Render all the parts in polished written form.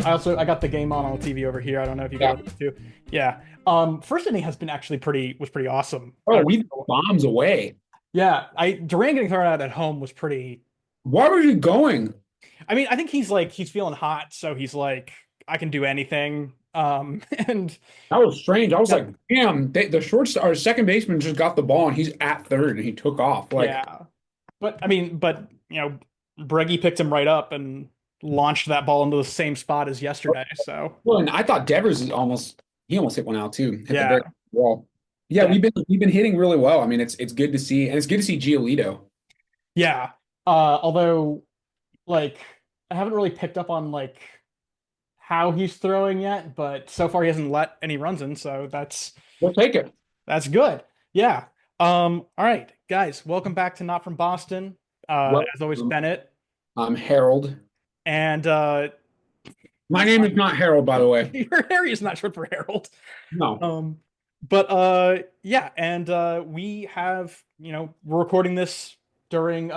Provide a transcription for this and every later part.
I got the game on the TV over here. I don't know if you Yeah. got it too. Yeah. First inning has been actually pretty awesome. Oh, we bombs away. Yeah, I Duran getting thrown out at home was pretty. Why were you going? I mean, I think he's feeling hot, so he's like, I can do anything. And That was strange. I was got like, damn, the our second baseman just got the ball and he's at third and he took off. Like, yeah, but Breggy picked him right up and launched that ball into the same spot as yesterday. So well, and I thought Devers he almost hit one out too, hit the yeah, very wall. Yeah, yeah, we've been hitting really well. I mean, it's good to see, and it's good to see Giolito. yeah. Although like I haven't really picked up on like how he's throwing yet, but so far he hasn't let any runs in, so We'll take it. that's good. Yeah. All right, guys, welcome back to Not from Boston. Well, As always, Bennett. I'm Harold. And My name is not Harold, by the way. your Harry is not short for Harold. No. But yeah, and we have, we're recording this during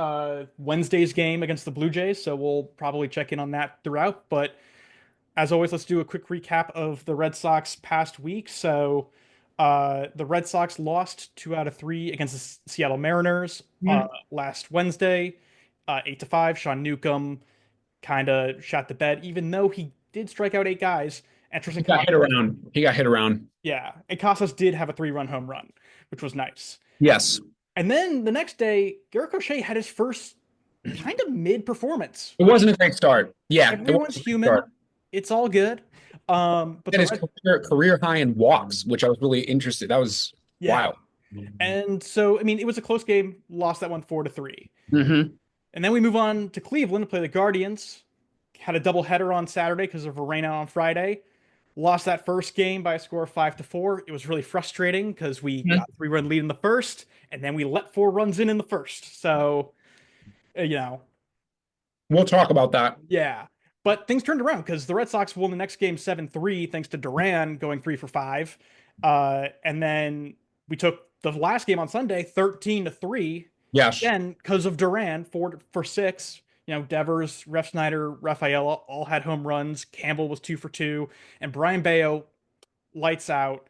Wednesday's game against the Blue Jays, so we'll probably check in on that throughout. But as always, let's do a quick recap of the Red Sox past week. So, the Red Sox lost 2 out of 3 against the Seattle Mariners Mhm. last Wednesday, 8-5. Sean Newcomb kind of shot the bed, even though he did strike out 8 guys. And He Tristan got hit Casas, around. He got hit around. yeah, and Casas did have a 3-run home run, which was nice. Yes. And then the next day, Garrett Crochet had his first kind of mid performance, It which wasn't a great start. Yeah, it everyone's wasn't a great human. start. It's all good. But At the his Red, career high in walks, which I was really interested. That was yeah. wild. And so, I mean, it was a close game, lost that one 4-3. Hmm. And then we move on to Cleveland to play the Guardians. Had a doubleheader on Saturday because of a rainout on Friday. Lost that first game by a score of 5-4. It was really frustrating because we got a 3-run lead in the first, and then we let 4 runs in the first. So, you know, We'll talk about that. yeah. But things turned around because the Red Sox won the next game 7-3 thanks to Duran going 3 for 5. And then we took the last game on Sunday 13-3 Yes. again because of Duran 4 for 6. Devers, Ref Snyder, Rafaela all had home runs. Campbell was 2 for 2, and Brayan Bello lights out.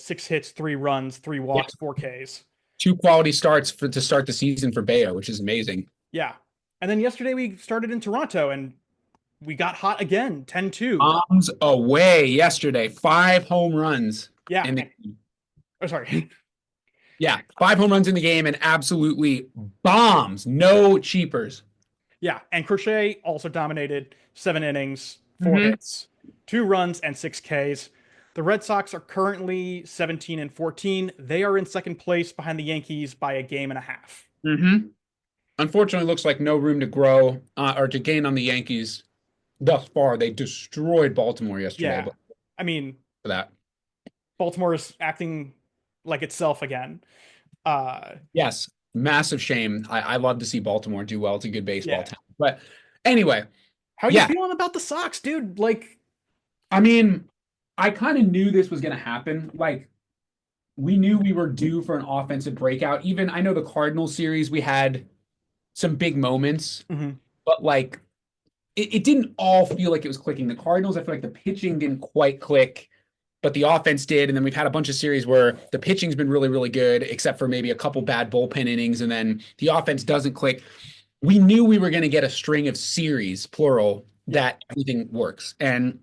6 hits, 3 runs, 3 walks, Yes. 4 Ks. Two quality starts to start the season for Bayo, which is amazing. Yeah. And then yesterday we started in Toronto and we got hot again, 10-2. Bombs away yesterday. 5 home runs Yeah. in the Oh, sorry. yeah, 5 home runs in the game and absolutely bombs. No cheapers. Yeah. And Crochet also dominated 7 innings, four Hmm. hits, 2 runs, and 6 Ks. The Red Sox are currently 17-14. They are in second place behind the Yankees by a game and a half. Hmm. Unfortunately, looks like no room to grow or to gain on the Yankees thus far. They destroyed Baltimore yesterday, Yeah. but I mean, for that. Baltimore is acting like itself again. Uh, Yes, massive shame. I love to see Baltimore do well. It's a good baseball yeah. town. But anyway, How you yeah, feeling about the Sox, dude? Like, I mean, I kind of knew this was going to happen. Like, we knew we were due for an offensive breakout. Even I know the Cardinals series, we had some big moments, mhm. but like, it didn't all feel like it was clicking. The Cardinals, I feel like the pitching didn't quite click, but the offense did. And then we've had a bunch of series where the pitching's been really, really good, except for maybe a couple bad bullpen innings, and then the offense doesn't click. We knew we were going to get a string of series, plural, Yeah. that everything works. And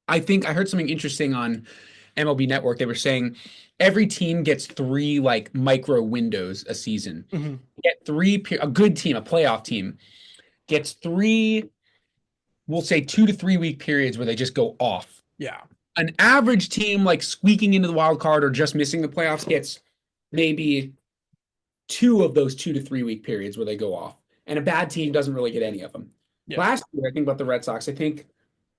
I think I heard something interesting on MLB Network. They were saying every team gets three like micro windows a season. Mhm. Get three, a good team, a playoff team gets three, we'll say 2 to 3 week periods where they just go off. Yeah. An average team like squeaking into the wild card or just missing the playoffs gets maybe two of those 2 to 3 week periods where they go off. And a bad team doesn't really get any of them. Yeah. Last year, I think about the Red Sox, I think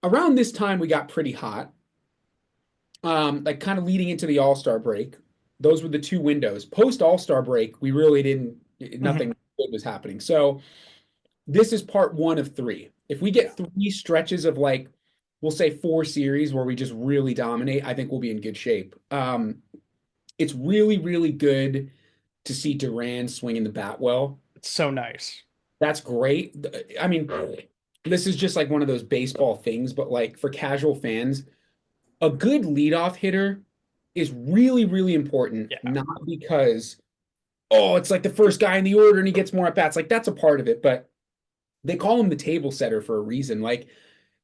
around this time we got pretty hot. Like kind of leading into the All-Star break. Those were the two windows. Post All-Star break, we really didn't, Mhm. nothing good was happening. So this is part one of three. If we Yeah. get three stretches of like, we'll say 4 series where we just really dominate, I think we'll be in good shape. It's really, really good to see Duran swinging the bat well. It's so nice. That's great. I mean, this is just like one of those baseball things, but like for casual fans, a good leadoff hitter is really, really important, Yeah, not because, oh, it's like the first guy in the order and he gets more at bats. Like that's a part of it, but they call him the table setter for a reason. Like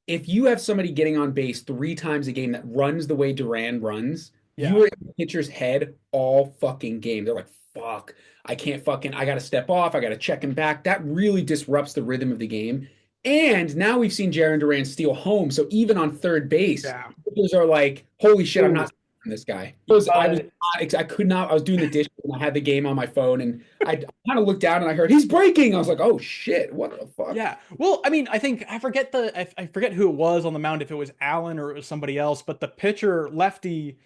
if you have somebody getting on base 3 times a game that runs the way Duran runs, you yeah, are in the pitcher's head all fucking game. They're like, fuck, I can't fucking, I got to step off. I got to check him back. That really disrupts the rhythm of the game. And now we've seen Jaron Duran steal home. So even on third base, yeah. pitchers are like, holy shit, I'm Ooh. not this guy. I was Uh, not, I could not, I was doing the dish and I had the game on my phone and I kind of looked down and I heard he's breaking. I was like, oh shit, what the fuck? yeah. Well, I mean, I think I forget who it was on the mound, if it was Allen or it was somebody else, but the pitcher lefty,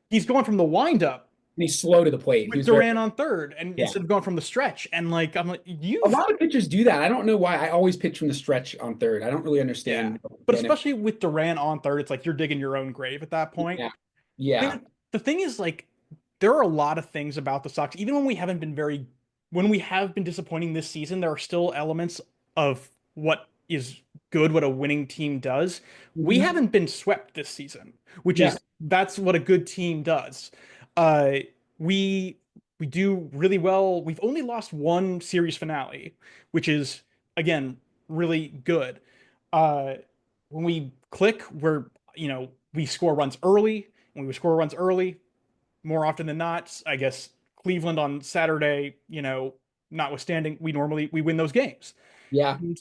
he's going from the windup And he's slow to the plate. He with was very, Duran on third, and yeah. instead of going from the stretch, and like I'm like A you've lot of pitchers do that. I don't know why. I always pitch from the stretch on third. I don't really yeah, understand but Bennett. especially with Duran on third, it's like you're digging your own grave at that point. Yeah. I Yeah. think the thing is like there are a lot of things about the Sox, even when we haven't been very when we have been disappointing this season, there are still elements of what is good, what a winning team does. We Mhm. haven't been swept this season, which Yeah. is that's what a good team does. Uh we we do really well. We've only lost one series finale, which is again really good. Uh when we click, we score runs early. When we score runs early, more often than not, I guess Cleveland on Saturday, notwithstanding, we win those games. Yeah. And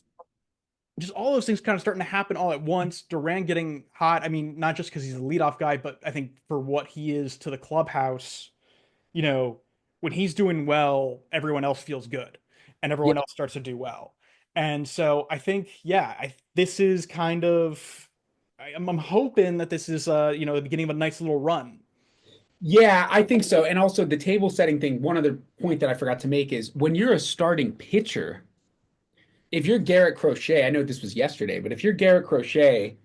just all those things kind of starting to happen all at once. Duran getting hot. I mean, not just because he's a leadoff guy, but I think for what he is to the clubhouse, you know, when he's doing well, everyone else feels good, and Yeah. everyone else starts to do well. And so I think, yeah, this is kind of. I'm hoping that this is, the beginning of a nice little run. Yeah, I think so. And also the table setting thing, one other point that I forgot to make is when you're a starting pitcher, if you're Garrett Crochet, I know this was yesterday, but if you're Garrett Crochet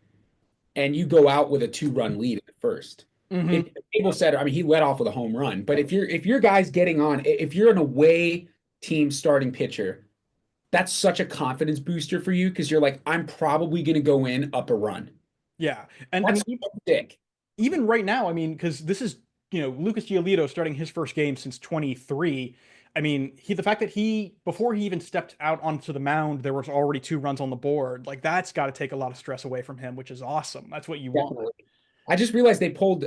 and you go out with a 2-run lead at first, if Hmm. the table setter, I mean, he led off with a home run, but if your guy's getting on, if you're an away team starting pitcher, that's such a confidence booster for you because you're like, I'm probably going to go in up a run. Yeah, and That's sick. even right now, I mean, because this is Lucas Giolito starting his first game since 23. I mean, the fact that before he even stepped out onto the mound, there was already 2 runs on the board. Like that's got to take a lot of stress away from him, which is awesome. That's what you want. Definitely. I just realized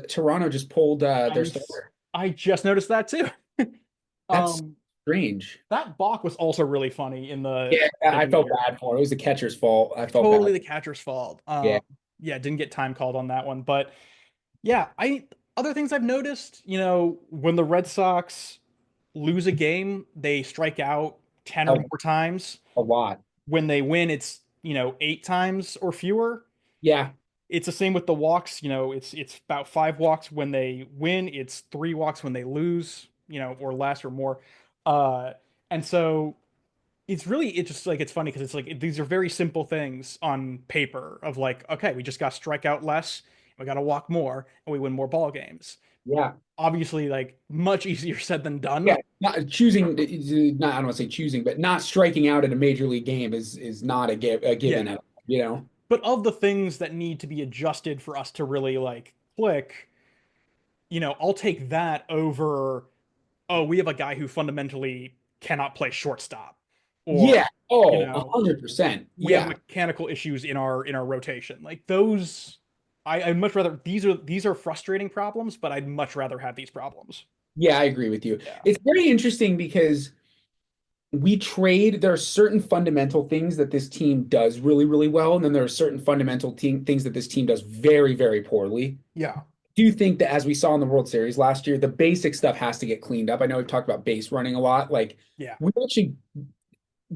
Toronto just pulled their I starter. I just noticed that too. That's Um, strange. that balk was also really funny in the Yeah, I beginning of the felt year. bad for him. It was the catcher's fault. I felt bad. Totally the catcher's fault. Yeah. Yeah, didn't get time called on that one, but yeah, I other things I've noticed, when the Red Sox lose a game, they strike out 10 or A, more times. a lot. When they win, it's, 8 times or fewer. Yeah. It's the same with the walks, it's about 5 walks when they win, it's 3 walks when they lose, or less or more. Uh and so it's just like it's funny because it's like these are very simple things on paper of like, okay, we just got to strike out less, we got to walk more, and we win more ball games. Yeah. Obviously, like much easier said than Yeah. done. Not choosing, not, I don't want to say choosing, but not striking out in a major league game is not a given Yeah. at all, you know? But of the things that need to be adjusted for us to really like click, I'll take that over, oh, we have a guy who fundamentally cannot play shortstop, or, Yeah. you Oh, know, 100%. we have Yeah. mechanical issues in our rotation. Like those, I'd much rather these are frustrating problems, but I'd much rather have these problems. Yeah, I agree with you. Yeah. It's very interesting because there are certain fundamental things that this team does really, really well, and then there are certain fundamental things that this team does very, very poorly. Yeah. Do you think that as we saw in the World Series last year, the basic stuff has to get cleaned up? I know we've talked about base running a lot. Like Yeah. we're actually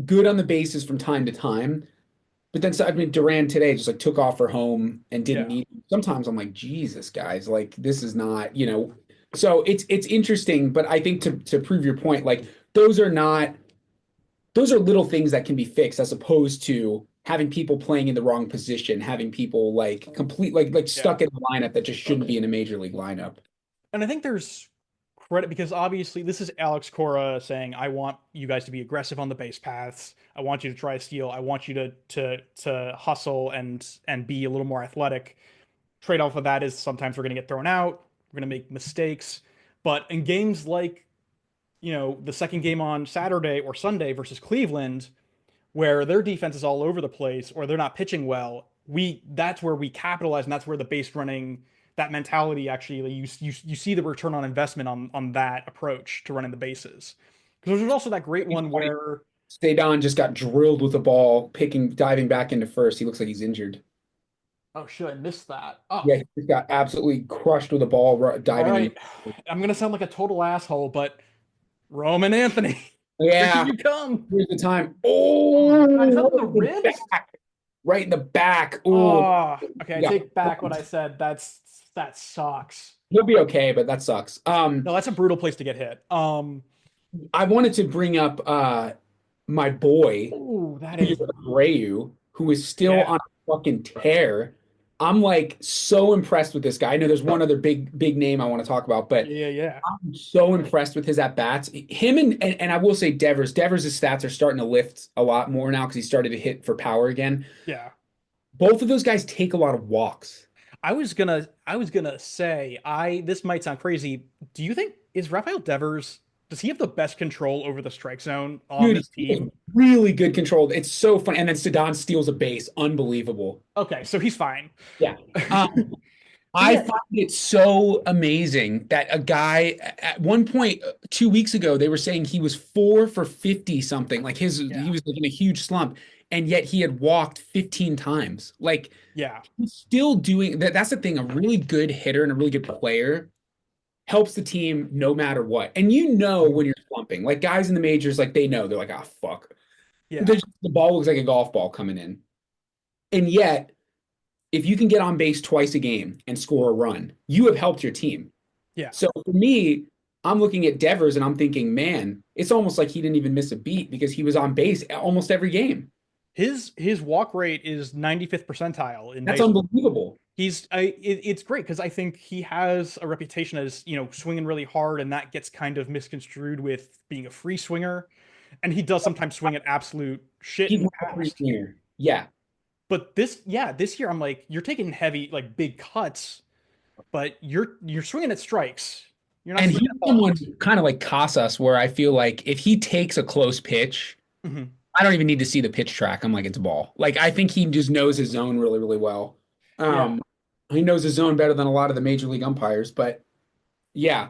good on the bases from time to time, but then I mean Duran today just like took off for home and didn't Yeah. need. Sometimes I'm like, Jesus, guys, like this is not. So it's interesting, but I think to prove your point, like those are not those are little things that can be fixed as opposed to having people playing in the wrong position, having people like complete like Yeah. stuck in a lineup that just shouldn't be in a major league lineup. And I think there's credit because obviously this is Alex Cora saying, "I want you guys to be aggressive on the base paths. I want you to try to steal. I want you to hustle and be a little more athletic." Trade off of that is sometimes we're going to get thrown out. We're going to make mistakes. But in games like, the second game on Saturday or Sunday versus Cleveland, where their defense is all over the place or they're not pitching well, that's where we capitalize, and that's where the base running, that mentality, actually you see the return on investment on that approach to running the bases. Because there's also that great one where Ceddanne just got drilled with the ball, diving back into first. He looks like he's injured. oh shit, I missed that. Oh, Yeah, he just got absolutely crushed with a ball all diving in. right. I'm gonna sound like a total asshole, but Roman Anthony, here Yeah, you come. here's the time. Oh God, is that Oh, on the ribs? right in the back. Oh, Oh, okay. I yeah. take back what I said. That sucks. He'll be okay, but that sucks. No, that's a brutal place to get hit. I wanted to bring up my boy, Oh, that is Rayu, who is still yeah, on a fucking tear. I'm like so impressed with this guy. I know there's one other big name I want to talk about, but yeah. I'm so impressed with his at bats. Him and I will say Devers. Devers' stats are starting to lift a lot more now because he started to hit for power again. Yeah. Both of those guys take a lot of walks. I was gonna say, this might sound crazy. Do you think is Rafael Devers, does he have the best control over the strike zone on Dude, this he is team? really good control. It's so funny. And then Ceddanne steals a base. Unbelievable. Okay, so he's fine. Yeah. But I yeah, find it so amazing that a guy at one point 2 weeks ago they were saying he was 4 for 50 something. Like he yeah, was like in a huge slump, and yet he had walked 15 times. Like yeah. he's still doing that. That's the thing. A really good hitter and a really good player helps the team no matter what. And you know when you're slumping, like guys in the majors, like they know they're like, ah, fuck. Yeah. The ball looks like a golf ball coming in, and yet if you can get on base twice a game and score a run, you have helped your team. Yeah. So for me, I'm looking at Devers and I'm thinking, man, it's almost like he didn't even miss a beat because he was on base almost every game. His walk rate is 95th percentile in That's baseball. unbelievable. It's great because I think he has a reputation as, swinging really hard, and that gets kind of misconstrued with being a free swinger. And he does sometimes swing at absolute shit He's in the not a free past. swinger. Yeah. But this year I'm like, you're taking heavy, like big cuts, but you're swinging at strikes. You're not And swinging he's at someone balls. kind of like Casas, where I feel like if he takes a close pitch, Mhm. I don't even need to see the pitch track. I'm like, it's a ball. Like I think he just knows his zone really, really well. Yeah. Um, he knows his zone better than a lot of the major league umpires. But yeah,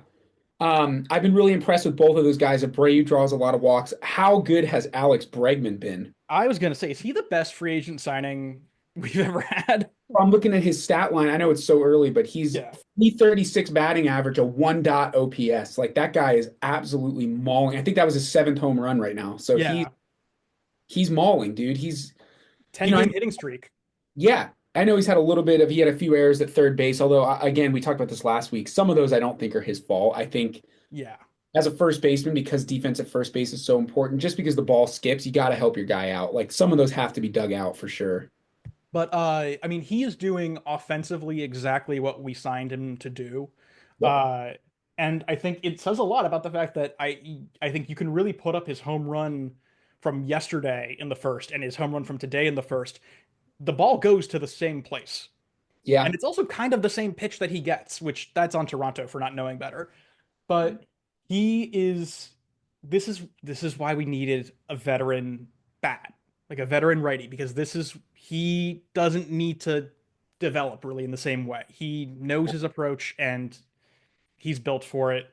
I've been really impressed with both of those guys. Abreu draws a lot of walks. How good has Alex Bregman been? I was gonna say, is he the best free agent signing we've ever had? I'm looking at his stat line. I know it's so early, but he's Yeah. 336 batting average, a 1 OPS. Like that guy is absolutely mauling. I think that was his seventh home run right now. So Yeah. he's mauling, dude. He's 10 I game know, hitting streak. yeah. I know he had a few errors at third base, although again, we talked about this last week. Some of those I don't think are his fault. I think Yeah. as a first baseman, because defense at first base is so important, just because the ball skips, you got to help your guy out. Like some of those have to be dug out for sure. But I mean, he is doing offensively exactly what we signed him to do. Yep. Uh, and I think it says a lot about the fact that I think you can really put up his home run from yesterday in the first and his home run from today in the first. The ball goes to the same place. Yeah. And it's also kind of the same pitch that he gets, which that's on Toronto for not knowing better. But he is this is why we needed a veteran bat, like a veteran righty, because he doesn't need to develop really in the same way. He knows his approach and he's built for it.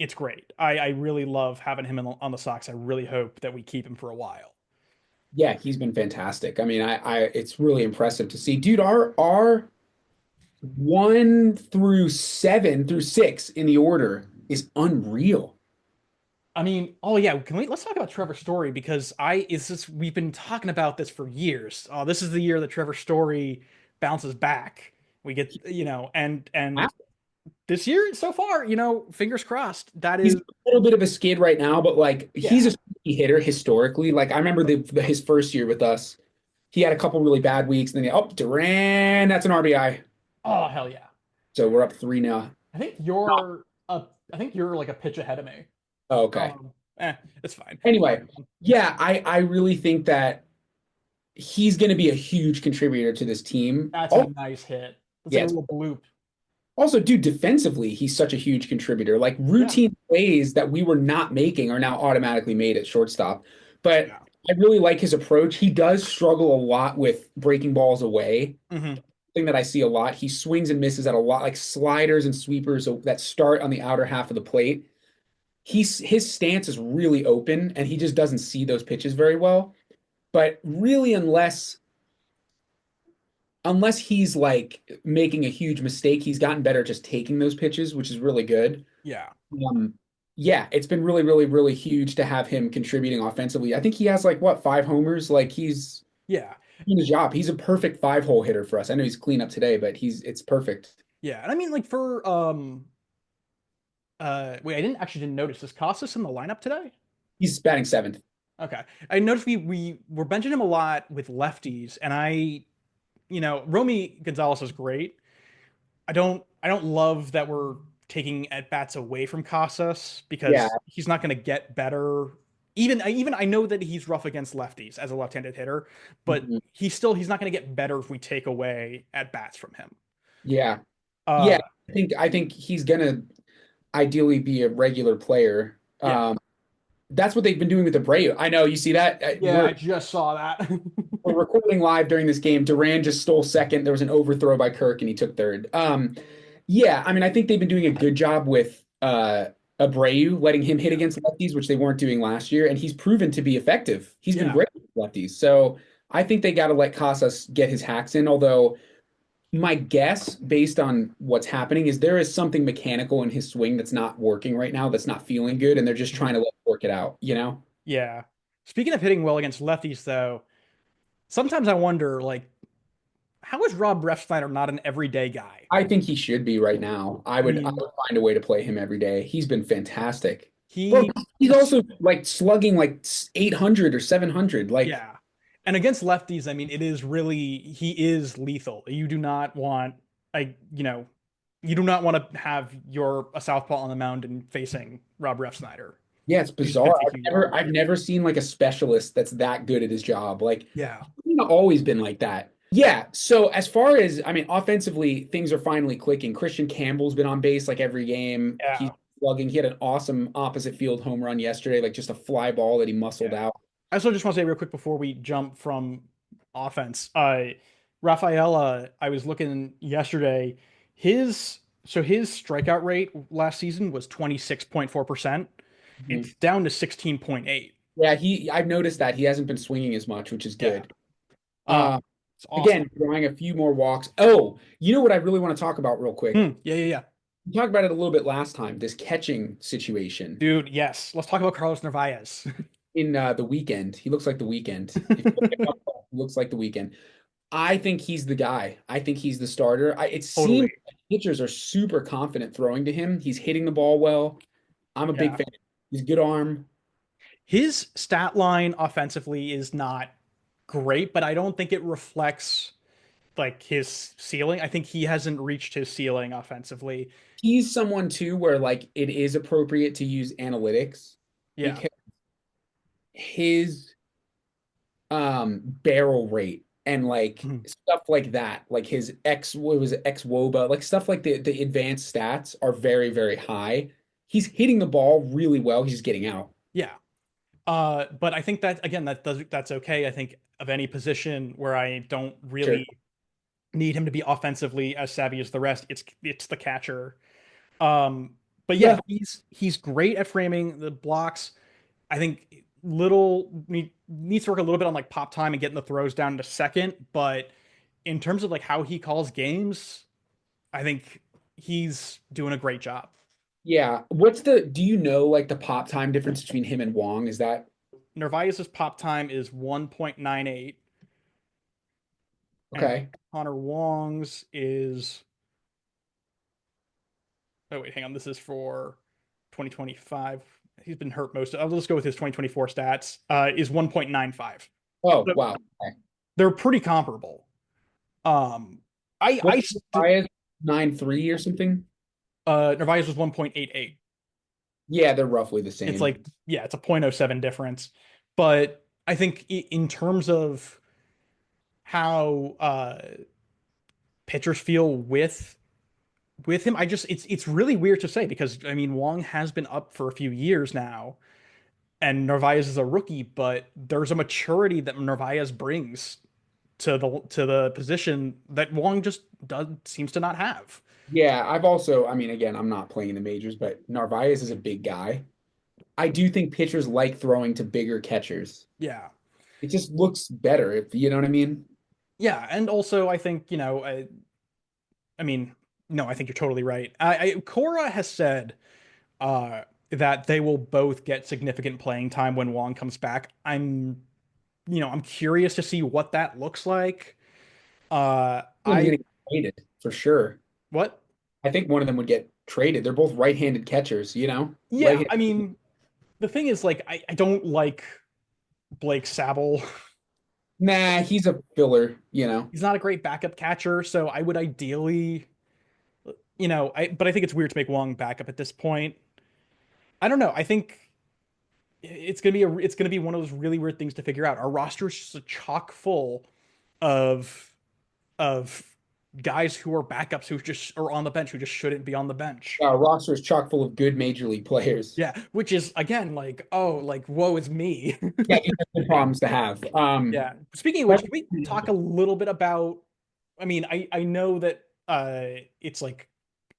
It's great. I really love having him on the Sox. I really hope that we keep him for a while. Yeah, he's been fantastic. I mean, it's really impressive to see. Dude, our 1 through 6 in the order is unreal. I mean, oh yeah, let's talk about Trevor Story because we've been talking about this for years. Oh, this is the year that Trevor Story bounces back. We get, and this year so far, fingers crossed. That He's a is, little bit of a skid right now, but like he's yeah. a sneaky hitter historically. Like I remember his first year with us, he had a couple really bad weeks, and then Duran, that's an RBI. Oh hell yeah. So we're up 3 now. I think you're up. I think you're like a pitch ahead of me. Oh, okay. Um, it's fine. Anyway, yeah, I really think that he's going to be a huge contributor to this team. That's a Oh, nice hit. That's like a yes. little bloop. Also, dude, defensively, he's such a huge contributor. Like Yeah. routine plays that we were not making are now automatically made at shortstop. But Yeah. I really like his approach. He does struggle a lot with breaking balls away. Hmm. Thing that I see a lot. He swings and misses at a lot, like sliders and sweepers that start on the outer half of the plate. His stance is really open, and he just doesn't see those pitches very well. But really, unless he's like making a huge mistake, he's gotten better at just taking those pitches, which is really good. Yeah. Um, yeah, it's been really, really, really huge to have him contributing offensively. I think he has like what, 5 homers? Like he's Yeah. doing his job. He's a perfect 5-hole hitter for us. I know he's clean up today, but it's perfect. Yeah. And I mean, like for wait, I didn't notice. Is Casas in the lineup today? He's batting seventh. Okay. I noticed we were benching him a lot with lefties, and Romy Gonzalez is great. I don't love that we're taking at bats away from Casas Yeah. because he's not going to get better. Even I know that he's rough against lefties as a left-handed hitter, but Mhm. he's not going to get better if we take away at bats from him. Yeah. Yeah. Uh, I think he's gonna ideally be a regular player. yeah, That's what they've been doing with Abreu. I know you see that. yeah, I just saw that. We're recording live during this game. Duran just stole second. There was an overthrow by Kirk, and he took third. Yeah, I mean, I think they've been doing a good job with Abreu, letting him hit Yeah, against lefties, which they weren't doing last year, and he's proven to be effective. He's been yeah, great with lefties. So I think they got to let Casas get his hacks in. Although my guess, based on what's happening, is there is something mechanical in his swing that's not working right now, that's not feeling good, and they're just trying mhm, to let it work it out, you know? yeah. Speaking of hitting well against lefties, though, sometimes I wonder, like, how is Rob Refsnyder not an everyday guy? I think he should be right now. I I would I mean, would find a way to play him every day. He's been fantastic. Bro, he he's also like slugging like 800 or 700. Like, Yeah. And against lefties, I mean, he is lethal. You do not want to have a southpaw on the mound and facing Rob Refsnyder. yeah, it's He's just going bizarre. to take I've you never yard. I've never seen like a specialist that's that good at his job. Like, Yeah. he's always been like that. Yeah. So as far as I mean, offensively, things are finally clicking. Christian Campbell's been on base like every game. He's Yeah. slugging. He had an awesome opposite field home run yesterday, like just a fly ball that he muscled Yeah. out. I also just want to say real quick before we jump from offense, Rafaela, I was looking yesterday, his strikeout rate last season was 26.4%. Mhm. It's down to 16.8. Yeah, I've noticed that he hasn't been swinging as much, which is Yeah. good. Uh, Uh, it's awesome. Again, drawing a few more walks. Oh, you know what I really want to talk about real quick? Yeah, yeah, yeah. We talked about it a little bit last time, this catching situation Dude, yes. Let's talk about Carlos Narvaez. in the weekend. He looks like the weekend. If you look him up, he looks like the weekend. I think he's the guy. I think he's the starter. It seems Totally. like pitchers are super confident throwing to him. He's hitting the ball well. I'm a big Yeah. fan. He's good arm. His stat line offensively is not great, but I don't think it reflects like his ceiling. I think he hasn't reached his ceiling offensively. He's someone too where like it is appropriate to use analytics Yeah. because his barrel rate and like Mhm. stuff like that, like his X what was it, X WOBA, like stuff like the advanced stats are very, very high. He's hitting the ball really well. He's just getting out. Yeah. But I think that again, that's okay. I think of any position where I don't Sure. really need him to be offensively as savvy as the rest, it's the catcher. But yeah, Yeah. he's great at framing the blocks. I think needs to work a little bit on like pop time and getting the throws down to second, but in terms of like how he calls games, I think he's doing a great job. Yeah. Do you know like the pop time difference between him and Wong? Is that Narvaez's pop time is 1.98 and okay? Connor Wong's is oh wait, hang on, this is for 2025. He's been hurt most of. I'll just go with his 2024 stats. Is 1.95. Oh, So wow. Okay. they're pretty comparable. Um, I What's st Bias 9.3 or something? Narvaez was 1.88. Yeah, they're roughly the It's same. like, yeah, it's a 0.07 difference. But I think in terms of how pitchers feel with him, it's really weird to say because I mean Wong has been up for a few years now, and Narvaez is a rookie, but there's a maturity that Narvaez brings to the position that Wong just does seems to not have. Yeah, I've also, I mean, again, I'm not playing in the majors, but Narvaez is a big guy. I do think pitchers like throwing to bigger catchers. Yeah. It just looks better, if you know what I mean. Yeah, and also I think, I mean, no, I think you're totally right. Cora has said uh, that they will both get significant playing time when Wong comes back. I'm curious to see what that looks like. One of them I getting traded for sure. what? I think one of them would get traded. They're both right-handed catchers, you know? Yeah, Right-handed. I mean, the thing is, like, I don't like Blake Sabel. Nah, he's a filler, you know. He's not a great backup catcher, so I would ideally, but I think it's weird to make Wong backup at this point. I don't know. I think it's gonna be one of those really weird things to figure out. Our roster is just a chock full of of guys who are backups who just are on the bench who just shouldn't be on the bench. Roster is chock full of good major league players. Yeah, which is again like, oh, like woe is me. Yeah, these are good problems to have. Yeah. Speaking of which, But can we talk a little bit about? I mean, I know that it's like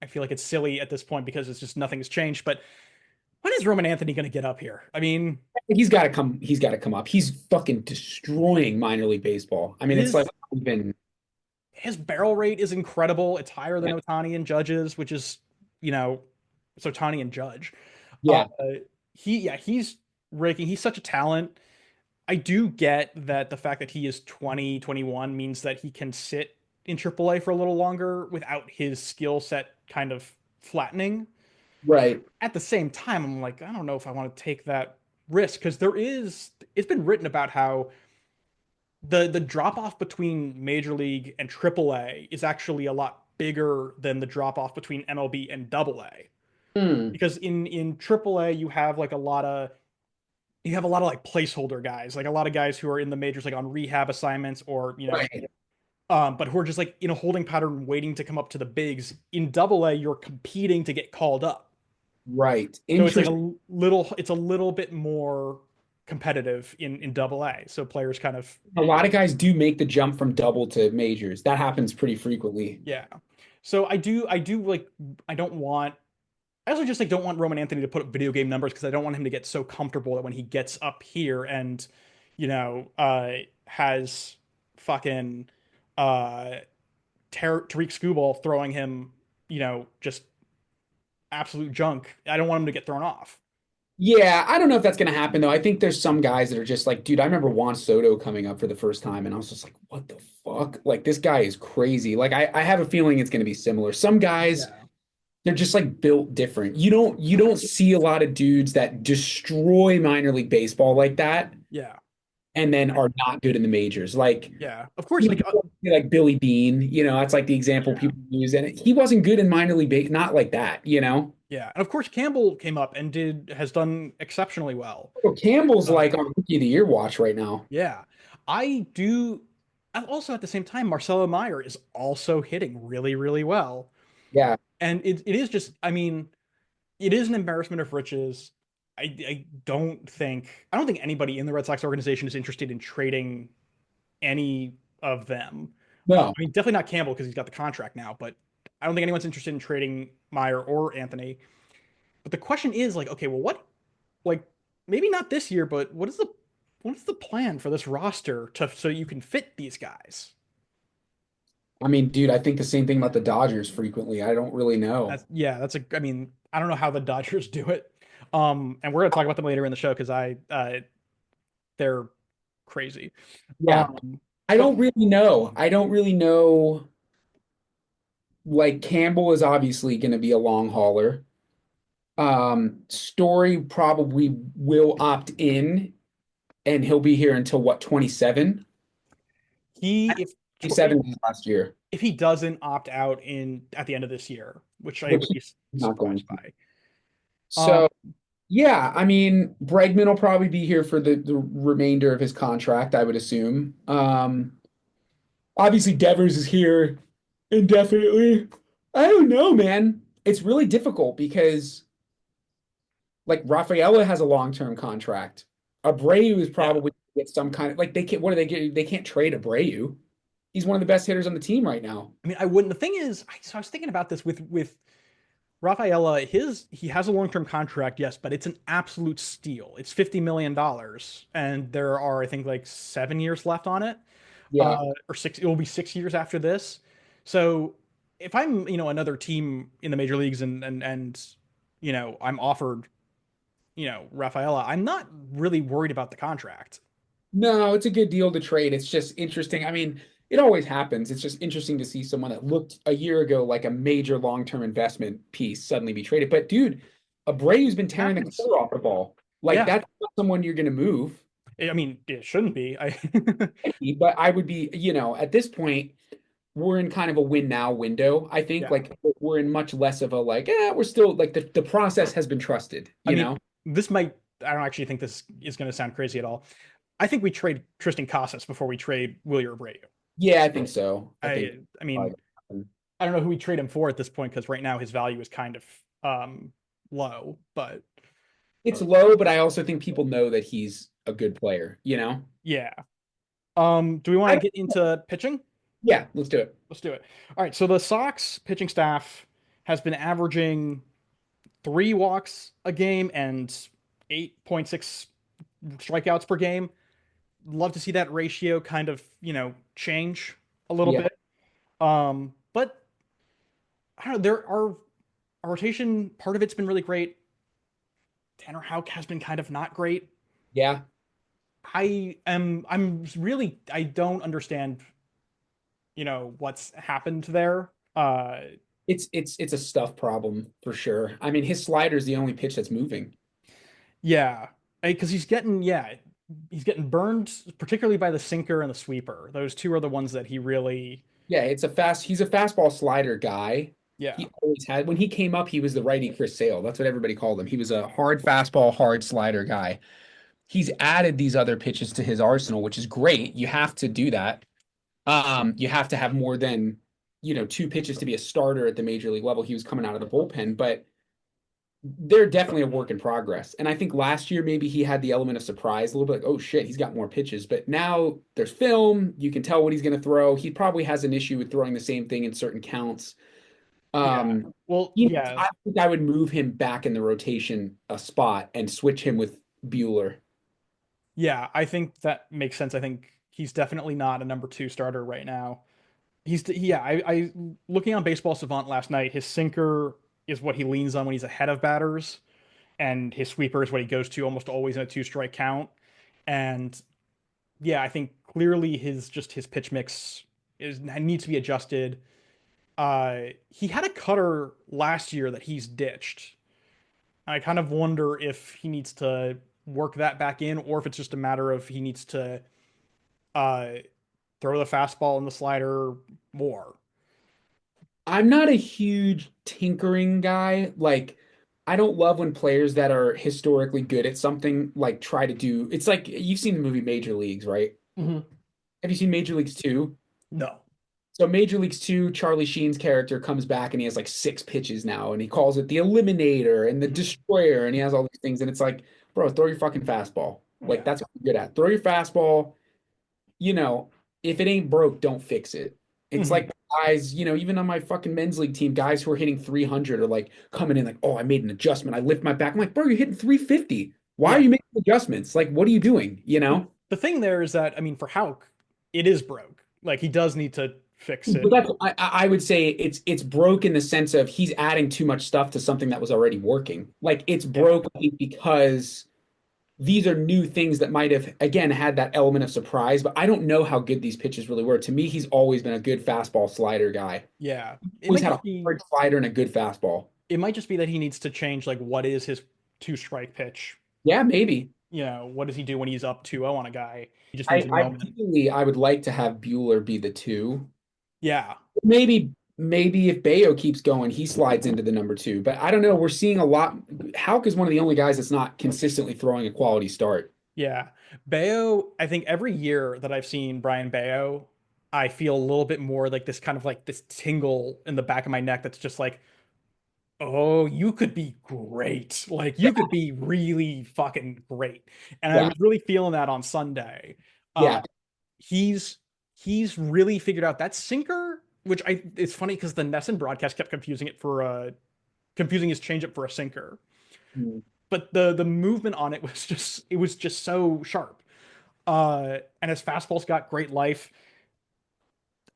I feel like it's silly at this point because it's just nothing has changed. But when is Roman Anthony going to get up here? I mean, he's got to come. He's got to come up. He's fucking destroying minor league baseball. I mean, it's like his even. his barrel rate is incredible. It's higher than Otani and Judge's, which is you know, it's Otani and Judge. Uh, Yeah, he's raking. He's such a talent. I do get that the fact that he is 20, 21 means that he can sit in AAA for a little longer without his skill set kind of flattening. right. At the same time, I'm like, I don't know if I want to take that risk because it's been written about how the drop off between Major League and AAA is actually a lot bigger than the drop off between MLB and AA. Hmm. Because in AAA you have a lot of like placeholder guys, like a lot of guys who are in the majors like on rehab assignments or Right. but who are just like in a holding pattern waiting to come up to the bigs. In AA, you're competing to get called up. Right. So it's like Interesting. it's a little bit more competitive in AA. So players kind of A lot of guys do make the jump from double to majors. That happens pretty frequently. yeah. So I do like I don't want I also just like don't want Roman Anthony to put up video game numbers because I don't want him to get so comfortable that when he gets up here and has fucking uh Tariq Skubal throwing him, just absolute junk. I don't want him to get thrown off. Yeah, I don't know if that's going to happen though. I think there's some guys that are just like, dude, I remember Juan Soto coming up for the first time and I was just like, what the fuck? Like this guy is crazy. Like I have a feeling it's going to be similar. Some guys, Yeah. they're just like built different. You don't see a lot of dudes that destroy minor league baseball like that Yeah. and then are not good in the majors. Like Yeah. Of course, you like know, like Billy Bean, that's like the example yeah. people use. And he wasn't good in minor league base, not like that. Yeah. And of course Campbell came up and has done exceptionally well. So Campbell's Uh like on rookie of the year watch right now. yeah. I do and also at the same time Marcelo Meyer is also hitting really, really well. Yeah. And it is just I mean, it is an embarrassment of riches. I don't think anybody in the Red Sox organization is interested in trading any of them. No. I mean, definitely not Campbell because he's got the contract now, but I don't think anyone's interested in trading Meyer or Anthony. But the question is like, okay, well, like, maybe not this year, but what is the plan for this roster so you can fit these guys? I mean, dude, I think the same thing about the Dodgers frequently. I don't really know. I mean, I don't know how the Dodgers do it. And we're gonna talk about them later in the show because they're crazy. Yeah. Um, I but don't really know. I don't really know. Like Campbell is obviously going to be a long hauler. Story probably will opt in and he'll be here until what, 27? he 27 last year, if he doesn't opt out in at the end of this year, which I which would he's be not going surprised to. by. Um, So yeah, I mean, Bregman will probably be here for the remainder of his contract, I would assume. Obviously Devers is here indefinitely. I don't know, man. It's really difficult because like Rafaela has a long-term contract. Abreu is yeah. probably get some kind of like they can't what do they get? They can't trade Abreu. He's one of the best hitters on the team right now. I mean, I wouldn't. The thing is, so I was thinking about this with Rafaela. He has a long term contract, yes, but it's an absolute steal. It's $50 million, and there are I think like 7 years left on it, Yeah. or six. It will be 6 years after this. So if I'm another team in the major leagues and I'm offered Rafaela, I'm not really worried about the contract. No, it's a good deal to trade. It's just interesting. I mean, it always happens. It's just interesting to see someone that looked a year ago like a major long-term investment piece suddenly be traded. But dude, Abreu's been It tearing the happens. color off the ball. Like Yeah. that's not someone you're going to move. I mean, it shouldn't be. I But I would be, at this point, we're in kind of a win now window. I think yeah. like we're in much less of a like, we're still like the process has been trusted, I you mean, know? this might, I don't actually think this is going to sound crazy at all. I think we trade Tristan Casas before we trade Wilyer Abreu. Yeah, I think so. I think I mean, I don't know who we trade him for at this point because right now his value is kind of low, but it's low, but I also think people know that he's a good player, you know? yeah. Do we want to I get into pitching? Yeah, let's do it. Let's do it. All right, so the Sox pitching staff has been averaging 3 walks a game and 8.6 strikeouts per game. Love to see that ratio kind of, change a little Yeah. bit. But I don't know, our rotation, part of it's been really great. Tanner Houck has been kind of not great. Yeah. I don't understand, what's happened there. It's a stuff problem for sure. I mean, his slider is the only pitch that's moving. Yeah, because he's getting burned, particularly by the sinker and the sweeper. Those two are the ones that he really, Yeah, he's a fastball slider guy. yeah, He always had when he came up, he was the righty Chris Sale. That's what everybody called him. He was a hard fastball, hard slider guy. He's added these other pitches to his arsenal, which is great. You have to do that. You have to have more than, two pitches to be a starter at the major league level. He was coming out of the bullpen, but they're definitely a work in progress. And I think last year maybe he had the element of surprise, a little bit like, oh shit, he's got more pitches. But now there's film, you can tell what he's going to throw. He probably has an issue with throwing the same thing in certain counts. yeah. Um, Well, yeah, I think I would move him back in the rotation a spot and switch him with Bueller. yeah. I think that makes sense. I think he's definitely not a number two starter right now. Yeah. I looking on Baseball Savant last night. His sinker is what he leans on when he's ahead of batters, and his sweeper is what he goes to almost always in a two-strike count. And yeah, I think clearly his pitch mix is needs to be adjusted. He had a cutter last year that he's ditched. I kind of wonder if he needs to work that back in, or if it's just a matter of he needs to uh, throw the fastball and the slider more. I'm not a huge tinkering guy. Like, I don't love when players that are historically good at something like try to do. It's like you've seen the movie Major Leagues, right? Mhm. Have you seen Major Leagues 2? No. So Major Leagues 2, Charlie Sheen's character comes back and he has like 6 pitches now, and he calls it the Eliminator and the Mhm. Destroyer, and he has all these things, and it's like, bro, throw your fucking fastball. Like Yeah. that's what you're good at. Throw your fastball. You know, if it ain't broke, don't fix it. It's Mhm. like guys, even on my fucking men's league team, guys who are hitting 300 are like coming in like, oh, I made an adjustment. I lift my back. I'm like, bro, you're hitting 350. Why are Yeah. you making adjustments? Like, what are you doing? You Well, know? the thing there is that I mean, for Hauk, it is broke. Like he does need to fix But it. I would say it's broke in the sense of he's adding too much stuff to something that was already working. Like it's Yeah. broke I think, because these are new things that might have again had that element of surprise, but I don't know how good these pitches really were. To me, he's always been a good fastball slider guy. Yeah. It Always might had a just be hard slider and a good fastball. it might just be that he needs to change like what is his two strike pitch. Yeah, maybe. What does he do when he's up 2-0 on a guy? He just needs a moment. Ideally, I would like to have Bueller be the two. Yeah. Maybe maybe if Bayo keeps going, he slides into the number two. But I don't know. We're seeing a lot. Houck is one of the only guys that's not consistently throwing a quality start. Yeah. Bello, I think every year that I've seen Brayan Bello, I feel a little bit more like this kind of like this tingle in the back of my neck that's just like, oh, you could be great. Like you could be really fucking great. And I Yeah, was really feeling that on Sunday. Uh yeah, he's he's really figured out that sinker, which I it's funny because the Nesson broadcast kept confusing his changeup for a sinker. mm, But the movement on it was just so sharp. And his fastball's got great life.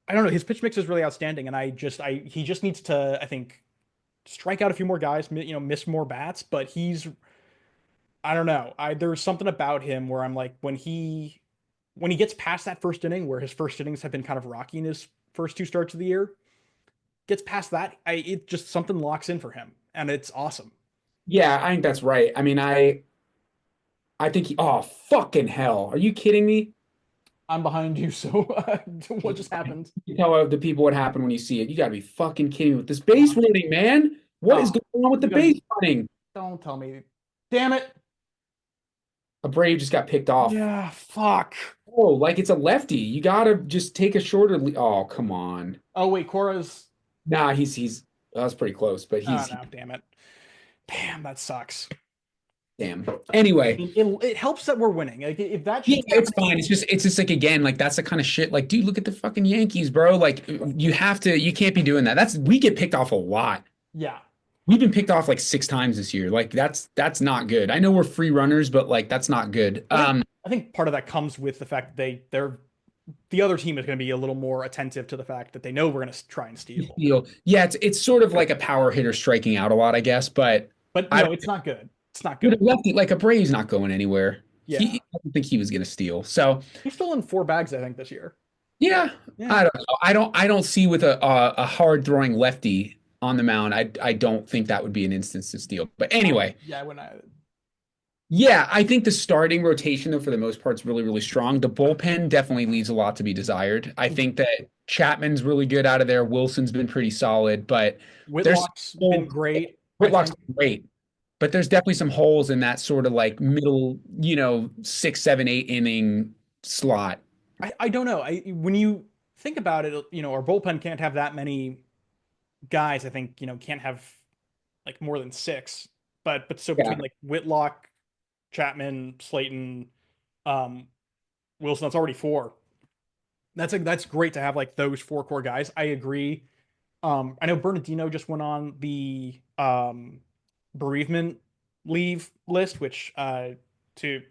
I don't know, his pitch mix is really outstanding, and I he just needs to, I think, strike out a few more guys, miss more bats, but he's I don't know. There's something about him where I'm like when he gets past that first inning where his first innings have been kind of rocky in his first two starts of the year, gets past that, it just something locks in for him, and it's awesome. yeah. I think that's right. I mean, I think oh fucking hell, are you kidding me? I'm behind you, so what just happened? You tell the people what happened when you see it. You gotta be fucking kidding me with this base running, man. What is Oh, going on with the you guys base running? don't tell me. Damn it. A Brave just got picked off. Yeah, fuck. Oh, like it's a lefty. You gotta just take a shorter. Oh, come on. Oh wait, Cora's. Nah, he's that was pretty close, but Oh no, damn it. Damn, that sucks. damn. I Anyway, mean, it helps that we're winning. Like if that yeah, shit's it's happening, fine. It's just like again, like that's the kind of shit. Like, dude, look at the fucking Yankees, bro. Like, you can't be doing that. We get picked off a lot. yeah. We've been picked off like 6 times this year. Like, that's not good. I know we're free runners, but like that's not good. I think part of that comes with the fact that they're the other team is going to be a little more attentive to the fact that they know we're going to try and steal. Yeah, it's sort of like a power hitter striking out a lot, I guess. But But I no, don't. it's not good. It's not With good. a lefty, like a Braves not going anywhere. Yeah. I don't think he was going to steal. So He's still in four bags, I think, this year. yeah, Yeah. I don't know. I don't see with a hard throwing lefty on the mound. I don't think that would be an instance to steal. But anyway, Yeah, when I yeah, I think the starting rotation though for the most part is really really strong. The bullpen definitely leaves a lot to be desired. I think that Chapman's really good out of there. Wilson's been pretty solid, but there's Whitlock's been holes. great, I Whitlock's think. great, but there's definitely some holes in that sort of like middle, 6, 7, 8 inning slot. I don't know. I when you think about it, our bullpen can't have that many guys. I think, can't have like more than six. But so Yeah. between like Whitlock, Chapman, Slayton, um, Wilson, that's already four. That's great to have like those four core guys. I agree. I know Bernardino just went on the bereavement leave list, which to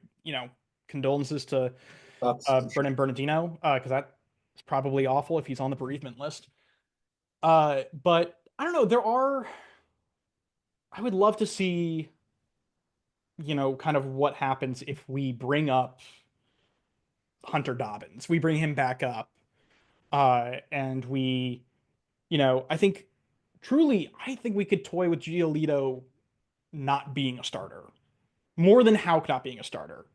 condolences to That's Bernardino, because that's probably awful if he's on the bereavement list. But I don't know. I would love to see, kind of what happens if we bring up Hunter Dobbins. We bring him back up, and I think truly, I think we could toy with Giolito not being a starter more than Houck not being a starter.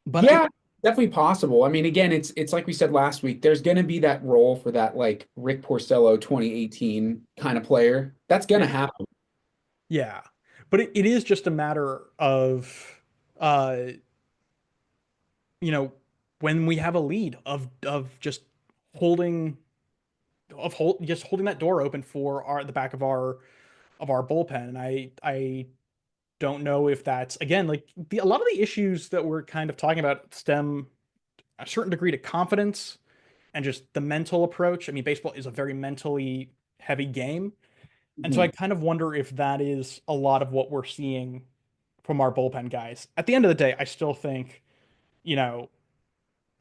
But Yeah, definitely possible. I mean, again, it's like we said last week. There's going to be that role for that like Rick Porcello 2018 kind of player. That's going to yeah, happen. yeah. But it is just a matter of, uh, you know, when we have a lead of just holding just holding that door open for the back of our bullpen. And I don't know if that's again like a lot of the issues that we're kind of talking about stem a certain degree to confidence and just the mental approach. I mean, baseball is a very mentally heavy game. And so I Mhm. kind of wonder if that is a lot of what we're seeing from our bullpen guys. At the end of the day, I still think, you know,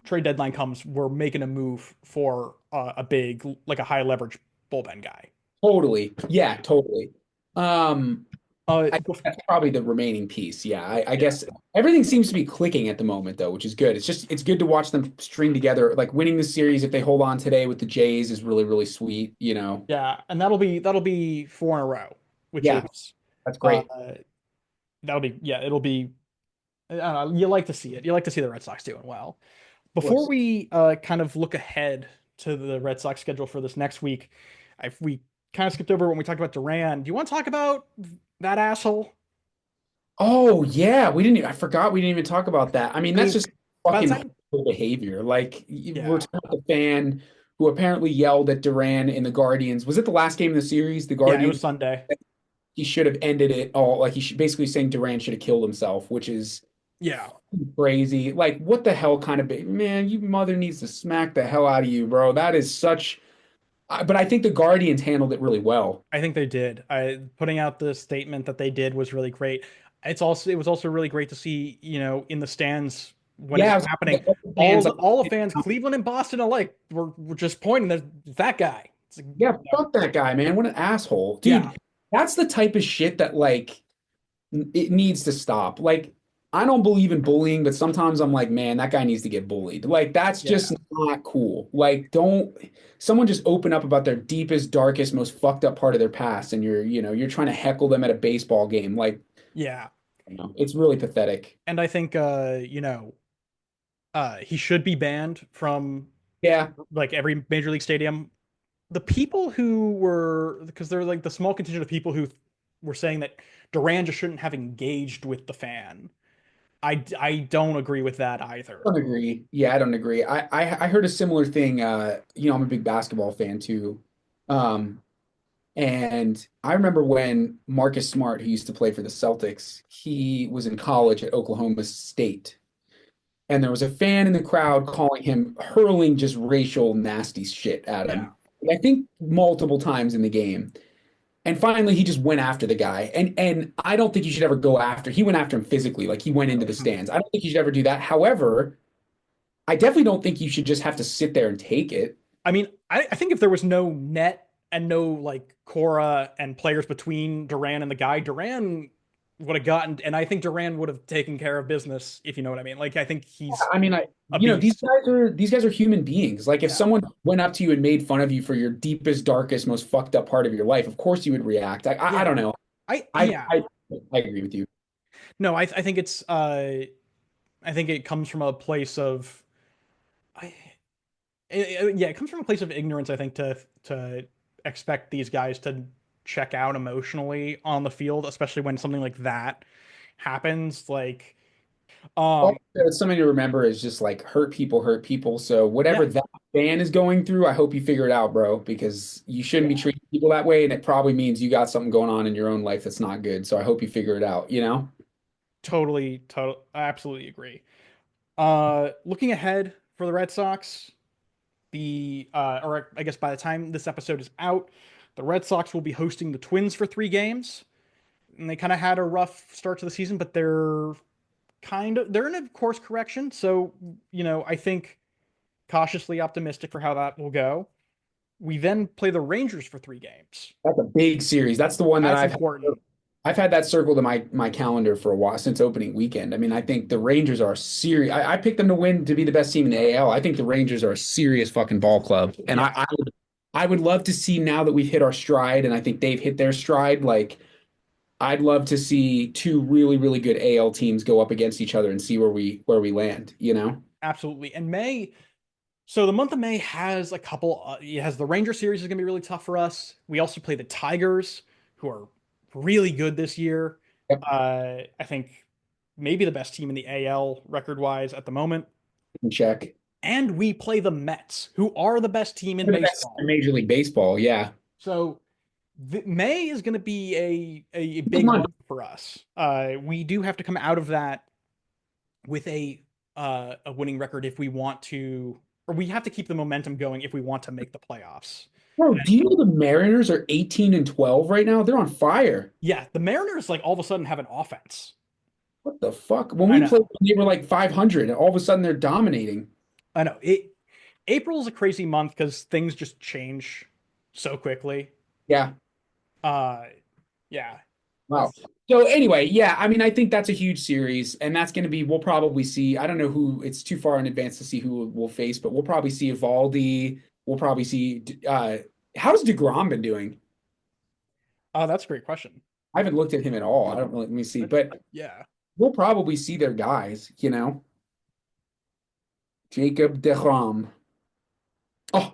trade deadline comes, we're making a move for a big, like a high leverage bullpen guy. Totally. Yeah, totally. Um, Uh, I think bef- that's probably the remaining piece. Yeah, I yeah, guess everything seems to be clicking at the moment though, which is good. It's good to watch them string together. Like winning the series if they hold on today with the Jays is really really sweet. yeah, and that'll be four in a row, which Yeah, is that's uh, great. that'll be yeah, it'll be. I don't know, you like to see it. You like to see the Red Sox doing well. Of Before course. we kind of look ahead to the Red Sox schedule for this next week, we kind of skipped over when we talked about Duran. Do you want to talk about that asshole? Oh yeah, I forgot we didn't even talk about that. I mean, I that's mean, just by the fucking time, horrible behavior. Like we're yeah, talking about the fan who apparently yelled at Duran in the Guardians. Was it the last game of the series? The yeah, it was Guardians. Sunday. He should have ended it all. Like he should basically saying Duran should have killed himself, which is Yeah, crazy. Like what the hell kind of man? You mother needs to smack the hell out of you, bro. That is such. But I think the Guardians handled it really well. I think they did. Putting out the statement that they did was really great. It was also really great to see, in the stands when it Yeah, was I was happening, the fans like. all the fans, Cleveland and Boston alike, were just pointing. There's that guy. It's like, Yeah, fuck that guy, man. What an asshole. yeah, Dude, that's the type of shit that like it needs to stop. Like I don't believe in bullying, but sometimes I'm like, man, that guy needs to get bullied. Like that's just yeah, not cool. Like don't someone just open up about their deepest, darkest, most fucked up part of their past and you're trying to heckle them at a baseball game. Like, yeah. it's really pathetic. And I think, he should be banned from Yeah. like every major league stadium. The people who were, because there were like the small contingent of people who were saying that Duran just shouldn't have engaged with the fan. I don't agree with that I either. don't agree. Yeah, I don't agree. I heard a similar thing. I'm a big basketball fan too. Um, And I remember when Marcus Smart, who used to play for the Celtics, he was in college at Oklahoma State. And there was a fan in the crowd calling him, hurling just racial nasty shit at Yeah. him. I think multiple times in the game. And finally he just went after the guy. And I don't think you should ever go after. He went after him physically, like he went into the Mhm. stands. I don't think you should ever do that. However, I definitely don't think you should just have to sit there and take it. I mean, I think if there was no net and no like Cora and players between Duran and the guy, Duran would have gotten, and I think Duran would have taken care of business, if you know what I mean. Like, I think he's I mean, a beast. these guys are human beings. Like if Yeah. someone went up to you and made fun of you for your deepest, darkest, most fucked up part of your life, of course you would react. I Yeah. don't know. I, Yeah. I I agree with you. No, I think I think it comes from a place of, I, yeah, it comes from a place of ignorance, I think, to expect these guys to check out emotionally on the field, especially when something like that happens. Like, um, Also, something to remember is just like hurt people hurt people. So whatever yeah, that fan is going through, I hope you figure it out, bro, because you shouldn't be yeah, treating people that way, and it probably means you got something going on in your own life that's not good. So I hope you figure it out, you know? I absolutely agree. Looking ahead for the Red Sox, or I guess by the time this episode is out, the Red Sox will be hosting the Twins for 3 games. And they kind of had a rough start to the season, but they're in a course correction. So, I think cautiously optimistic for how that will go. We then play the Rangers for 3 games. That's a big series. That's the one that That's important. I've had that circled in my calendar for a while since opening weekend. I mean, I think the Rangers are serious. I picked them to win to be the best team in the AL. I think the Rangers are a serious fucking ball club, and Yeah, I would love to see now that we've hit our stride, and I think they've hit their stride. Like I'd love to see two really really good AL teams go up against each other and see where we land. You know? absolutely. And so the month of May has a couple. It has the Ranger series is going to be really tough for us. We also play the Tigers, who are really good this year. Yep. I think maybe the best team in the AL record wise at the moment. Check. And we play the Mets, who are the best team in They're the best in baseball. Major League Baseball. Yeah. So May is going to be a Big big month. month for us. We do have to come out of that with a winning record if we want to, or we have to keep the momentum going if we want to make the playoffs. Bro, do you know the Mariners are 18-12 right now? They're on fire. Yeah, the Mariners like all of a sudden have an offense. What the fuck? When I we played, know, they were like 500, and all of a sudden they're dominating. I know. April is a crazy month because things just change so quickly. Yeah. Uh, yeah, Wow. it's So anyway, yeah, I mean, I think that's a huge series, and that's going to be. We'll probably see. I don't know who. It's too far in advance to see who we'll face, but we'll probably see Evaldi. We'll probably see. How's DeGrom been doing? that's a great question. I haven't looked at him at all. I don't really. Let me see, but Yeah, we'll probably see their guys. Jacob DeGrom. Oh,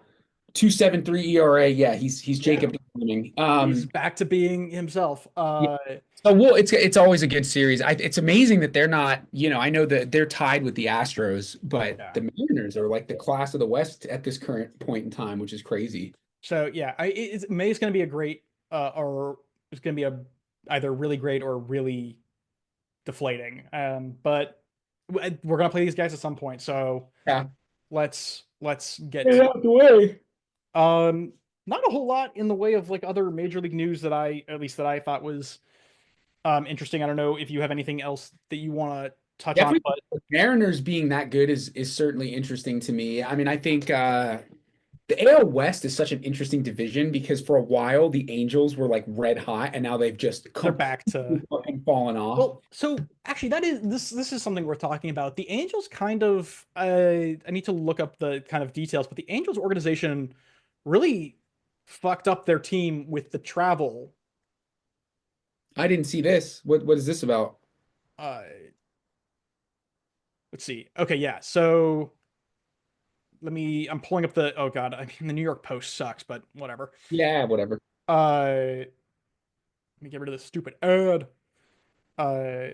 2.73 ERA. Yeah, he's Yeah, Jacob DeGrom. he's back to being himself. Yeah. So well, it's always a good series. It's amazing that they're not, I know that they're tied with the Astros, but Yeah. the Mariners are like the class of the West at this current point in time, which is crazy. So yeah, May's going to be a great, or it's going to be a either really great or really deflating. But we're going to play these guys at some point. So Yeah. let's get Get it to out the way. not a whole lot in the way of like other major league news that at least that I thought was interesting. I don't know if you have anything else that you want to touch on, Definitely but the Mariners being that good is certainly interesting to me. I mean, I think the AL West is such an interesting division because for a while the Angels were like red hot and now they've just they're back to completely fucking fallen off. well, so actually that is this is something worth talking about. The Angels kind of I need to look up the kind of details, but the Angels organization really fucked up their team with the travel. I didn't see this. What is this about? Uh let's see. Okay, yeah. So I'm pulling up the oh god, I mean the New York Post sucks, but whatever. Yeah, whatever. Let me get rid of this stupid ad. Uh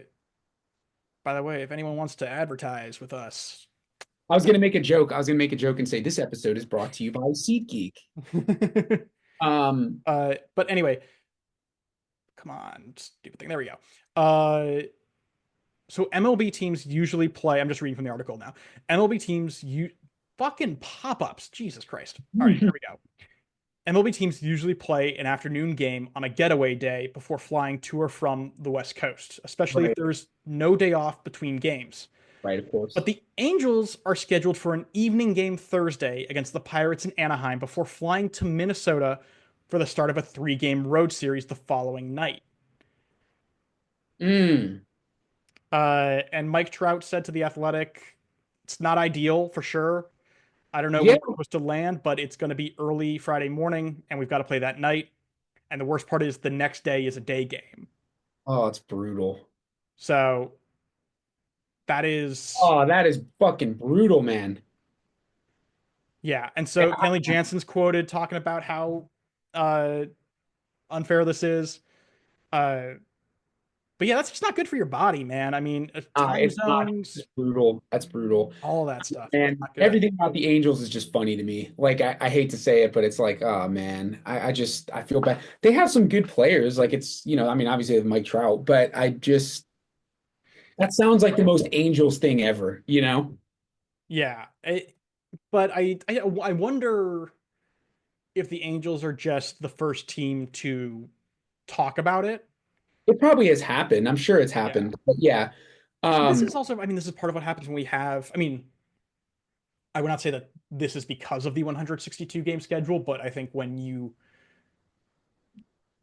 by the way, if anyone wants to advertise with us. I was gonna make a joke. I was gonna make a joke and say this episode is brought to you by SeatGeek. Um, But anyway, come on, stupid thing. There we go. Uh, so MLB teams usually play. I'm just reading from the article now. MLB teams you fucking pop-ups. Jesus Christ. All right, here we go. MLB teams usually play an afternoon game on a getaway day before flying to or from the West Coast, especially if right, there's no day off between games. right, of But course. the Angels are scheduled for an evening game Thursday against the Pirates in Anaheim before flying to Minnesota for the start of a three-game road series the following night. Mm. And Mike Trout said to The Athletic, it's not ideal for sure. I don't know when Yeah. we're supposed to land, but it's going to be early Friday morning, and we've got to play that night. And the worst part is the next day is a day game. Oh, it's brutal. So that is, Oh, that is fucking brutal, man. yeah. And Yeah, so Kenley Jansen's quoted talking about how uh, unfair this is. Uh, but yeah, that's just not good for your body, man. I mean, time it's not. It's zones, brutal. That's brutal. all that stuff. It's And not good. everything about the Angels is just funny to me. Like I hate to say it, but it's like, oh man, I feel bad. They have some good players. Like it's, I mean, obviously they have Mike Trout, but that sounds like the most Angels thing ever, you know? Yeah. But I wonder if the Angels are just the first team to talk about it. It probably has happened. I'm sure it's Yeah. happened. But yeah. This Um, is also, I mean, this is part of what happens when we have, I mean, I would not say that this is because of the 162 game schedule, but I think when you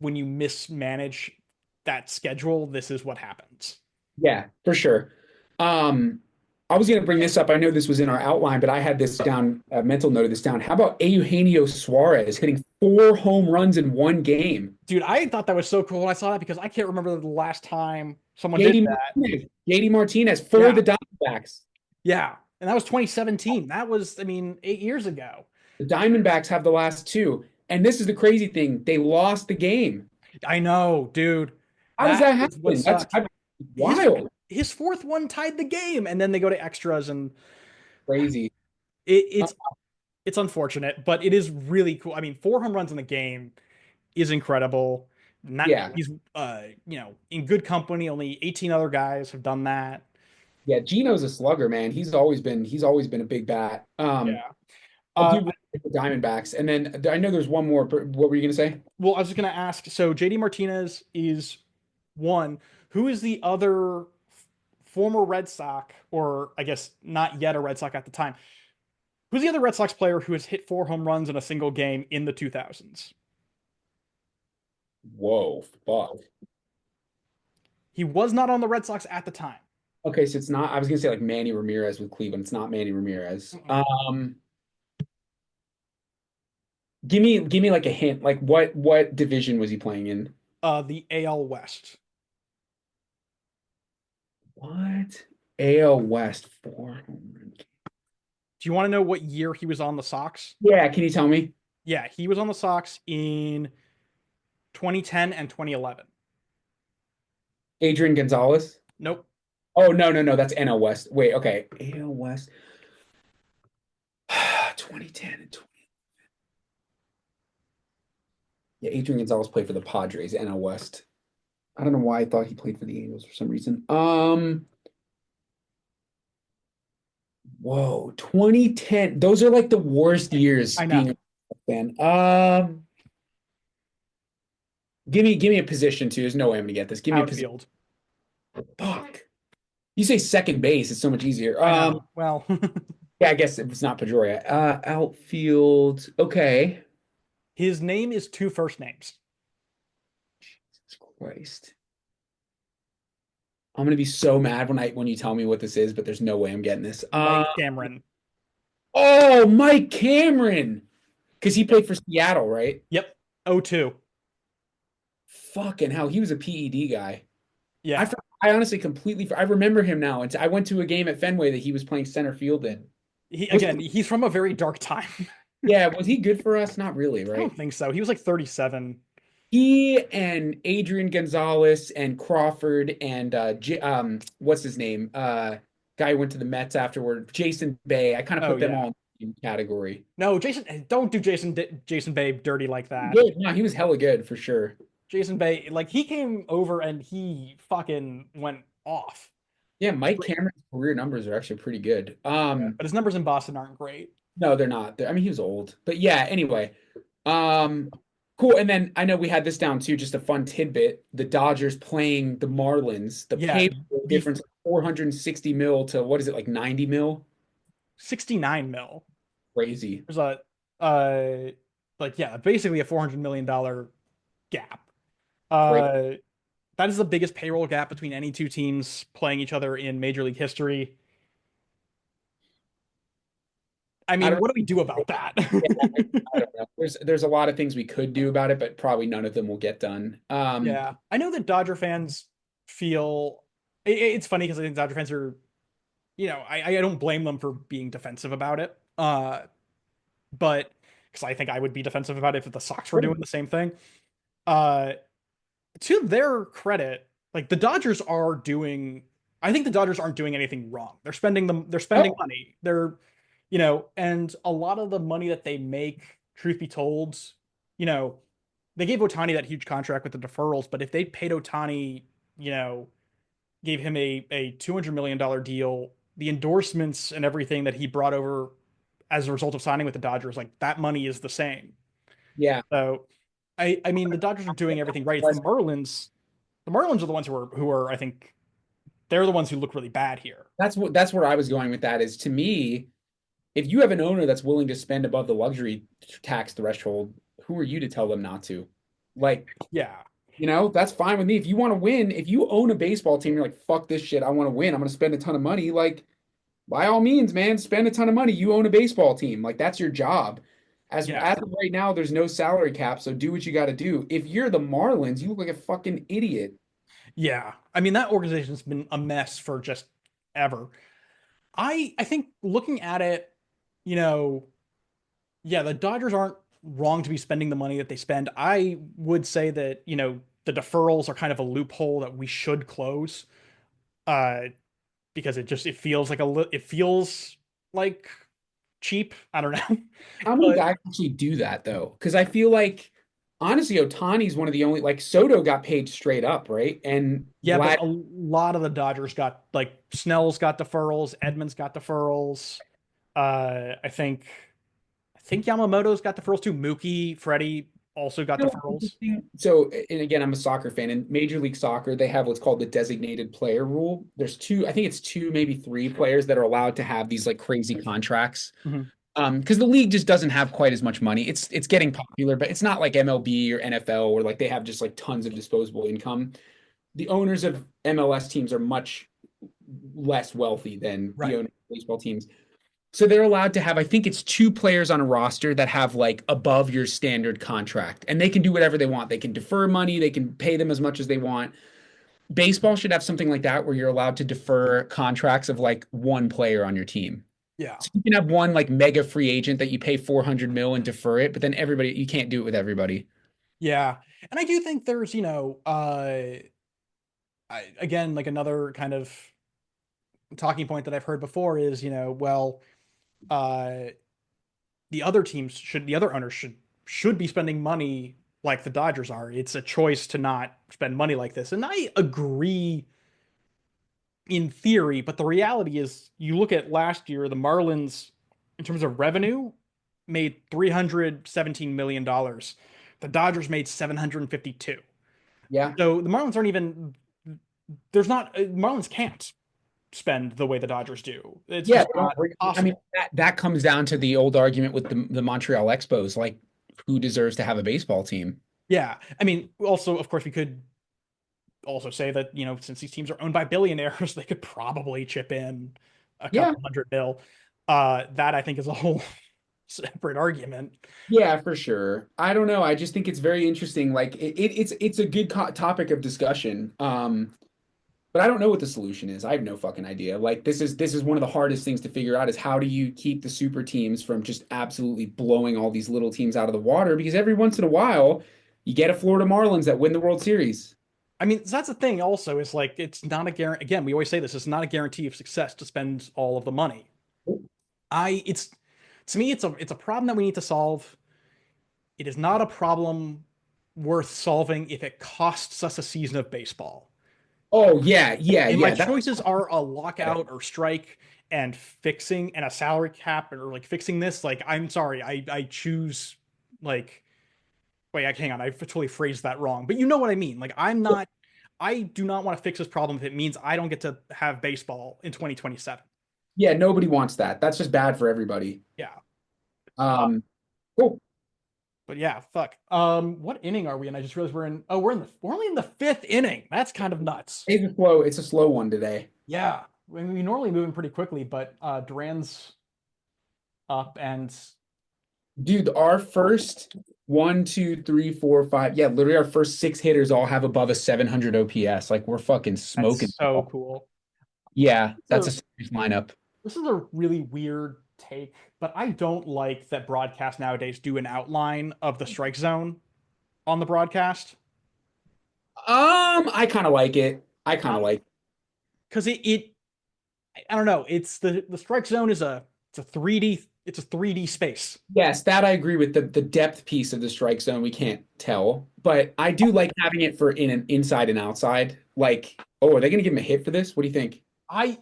mismanage that schedule, this is what happens. yeah, for sure. Um, I was going to bring this up. I know this was in our outline, but I had this down, a mental note of this down. How about Eugenio Suarez hitting 4 home runs in one game? Dude, I thought that was so cool when I saw that because I can't remember the last time someone did JD that. Martinez, JD Martinez for Yeah. the Diamondbacks. Yeah. And that was 2017. That was, I mean, 8 years ago. The Diamondbacks have the last two. And this is the crazy thing. They lost the game. I know, dude. How does That that is what happen? sucked. His Wild. his fourth one tied the game, and then they go to extras, and Crazy. it, Uh, it's unfortunate, but it is really cool. I mean, 4 home runs in the game is incredible. Not yeah. he's in good company. Only 18 other guys have done that. Yeah. Gino's a slugger, man. He's always been a big bat. Yeah. I Uh, do really like the Diamondbacks. And then I know there's one more. What were you gonna say? well, I was just gonna ask. So JD Martinez is one. Who is the other former Red Sox, or I guess not yet a Red Sox at the time? Who's the other Red Sox player who has hit 4 home runs in a single game in the 2000s? Whoa, fuck. He was not on the Red Sox at the time. Okay, so it's not. I was gonna say like Manny Ramirez with Cleveland. It's not Manny Ramirez. Mm-mm. Give me like a hint. Like what division was he playing in? The AL West. What? AL West 4 home run. Do you want to know what year he was on the Sox? Yeah, can you tell me? Yeah, he was on the Sox in 2010 and 2011. Adrian Gonzalez. Nope. Oh, no, no, no. That's NL West. Wait, okay. AL West. 2010 and 20. Yeah, Adrian Gonzalez played for the Padres, NL West. I don't know why I thought he played for the Angels for some reason. Whoa, 2010. Those are like the worst years I being know. a fan. Give me a position too. There's no way I'm gonna get this. Give me a position. Outfield. Fuck. You say second base, it's so much easier. I know. Well, Yeah, I guess it was not Pedroia. Outfield. Okay. his name is two first names. Jesus Christ. I'm gonna be so mad when you tell me what this is, but there's no way I'm getting this. Mike Cameron. Oh, Mike Cameron. Because he played for Seattle, right? Yep. 02. Fucking hell, he was a PED guy. I Yeah. for- I honestly I remember him now. And I went to a game at Fenway that he was playing center field in. Was He's from a very dark time. Yeah, was he good for us? Not really, I don't right? think so. He was like 37. He and Adrian Gonzalez and Crawford and what's his name? Guy who went to the Mets afterward, Jason Bay. I kind of Oh put them yeah. all in the category. No, don't do Jason Bay dirty like that. Good. No, he was hella good for sure. Jason Bay, like he came over and he fucking went off. Yeah, Mike Cameron's career numbers are actually pretty good. Yeah, but his numbers in Boston aren't great. No, they're not. I mean, he was old, but yeah. Anyway, um, cool. And then I know we had this down too. Just a fun tidbit: the Dodgers playing the Marlins. The Yeah, pay the difference, 460 mil to what is it, like 90 mil? 69 mil. Crazy. There's a uh like yeah, basically a $400 million gap. Great. Uh that is the biggest payroll gap between any two teams playing each other in Major League history. I I mean, don't. what do we do about that? Yeah, I don't know. There's a lot of things we could do about it, but probably none of them will get done. Yeah, I know that Dodger fans feel it's funny because I think Dodger fans are, I don't blame them for being defensive about it. But because I think I would be defensive about it if the Sox were doing the same thing. Uh, to their credit, like the Dodgers are doing, I think the Dodgers aren't doing anything wrong. They're spending Oh, money. And a lot of the money that they make, truth be told, you know, they gave Otani that huge contract with the deferrals, but if they paid Otani, you know, gave him a $200 million deal, the endorsements and everything that he brought over as a result of signing with the Dodgers, like that money is the same. yeah. So I mean the Dodgers are doing everything right. It's the Marlins are the ones who are I think they're the ones who look really bad here. That's where I was going with that is to me, if you have an owner that's willing to spend above the luxury tax threshold, who are you to tell them not to? Like, Yeah. that's fine with me. If you want to win, if you own a baseball team, you're like, fuck this shit. I want to win. I'm going to spend a ton of money. Like, by all means, man, spend a ton of money. You own a baseball team. Like, that's your job. Yeah. As of right now, there's no salary cap, so do what you got to do. If you're the Marlins, you look like a fucking idiot. Yeah. I mean that organization's been a mess for just ever. I think looking at it, you know, yeah, the Dodgers aren't wrong to be spending the money that they spend. I would say that, the deferrals are kind of a loophole that we should close. Uh, because it feels like it feels like cheap. I don't know. How many But guys actually do that though? Because I feel like honestly, Otani's one of the only like Soto got paid straight up, right? And yeah, but Vlad, a lot of the Dodgers got like Snell's got deferrals, Edmonds got deferrals. I think Yamamoto's got deferrals too. Mookie, Freddie also got deferrals. so, and again, I'm a soccer fan. In Major League Soccer, they have what's called the designated player rule. There's two, I think it's two, maybe three players that are allowed to have these like crazy contracts. Mhm. Because the league just doesn't have quite as much money. It's getting popular, but it's not like MLB or NFL where like they have just like tons of disposable income. The owners of MLS teams are much less wealthy than the Right. owners of baseball teams. So they're allowed to have, I think it's two players on a roster that have like above your standard contract, and they can do whatever they want. They can defer money, they can pay them as much as they want. Baseball should have something like that where you're allowed to defer contracts of like one player on your team. Yeah. So you can have one like mega free agent that you pay 400 mil and defer it, but then everybody, you can't do it with everybody. Yeah. And I do think there's, again, like another kind of talking point that I've heard before is, well, uh, the other owners should be spending money like the Dodgers are. It's a choice to not spend money like this. And I agree in theory, but the reality is you look at last year, the Marlins, in terms of revenue, made $317 million. The Dodgers made 752. Yeah. So the Marlins aren't even there's not Marlins can't spend the way the Dodgers do. It's Yeah, just they don't. not I mean, possible. that comes down to the old argument with the Montreal Expos, like who deserves to have a baseball team? Yeah. I mean, also, of course, we could also say that, since these teams are owned by billionaires, they could probably chip in a Yeah, couple hundred mil. That I think is a whole separate argument. yeah, for sure. I don't know. I just think it's very interesting. Like it's a good topic of discussion. But I don't know what the solution is. I have no fucking idea. Like this is one of the hardest things to figure out is how do you keep the super teams from just absolutely blowing all these little teams out of the water? Because every once in a while, you get a Florida Marlins that win the World Series. I mean, that's the thing also is like it's not a guarantee. Again, we always say this, it's not a guarantee of success to spend all of the money. It's to me, it's a problem that we need to solve. It is not a problem worth solving if it costs us a season of baseball. Oh yeah, yeah, And my yeah. That's choices are a lockout or strike and fixing and a salary cap or like fixing this. Like, I'm sorry, I choose like wait, hang on, I totally phrased that wrong. But you know what I mean. Like, I do not want to fix this problem if it means I don't get to have baseball in 2027. yeah. Nobody wants that. That's just bad for everybody. Yeah. Uh, Um, cool. but yeah, fuck. What inning are we in? I just realized we're only in the fifth inning. That's kind of nuts. It's a slow one today. Yeah. We normally moving pretty quickly, but Duran's up and Dude, our first one, two, three, four, five. Yeah, literally our first six hitters all have above a 700 OPS. Like we're fucking smoking. that's so cool. Yeah, that's a So serious lineup. this is a really weird take, but I don't like that broadcasts nowadays do an outline of the strike zone on the broadcast. I kind of like it. I kind of like it. Because I don't know, it's the strike zone is it's a 3D space. Yes, that I agree with the depth piece of the strike zone. We can't tell, but I do like having it for in an inside and outside. Like, oh, are they going to give him a hit for this? What do you think? I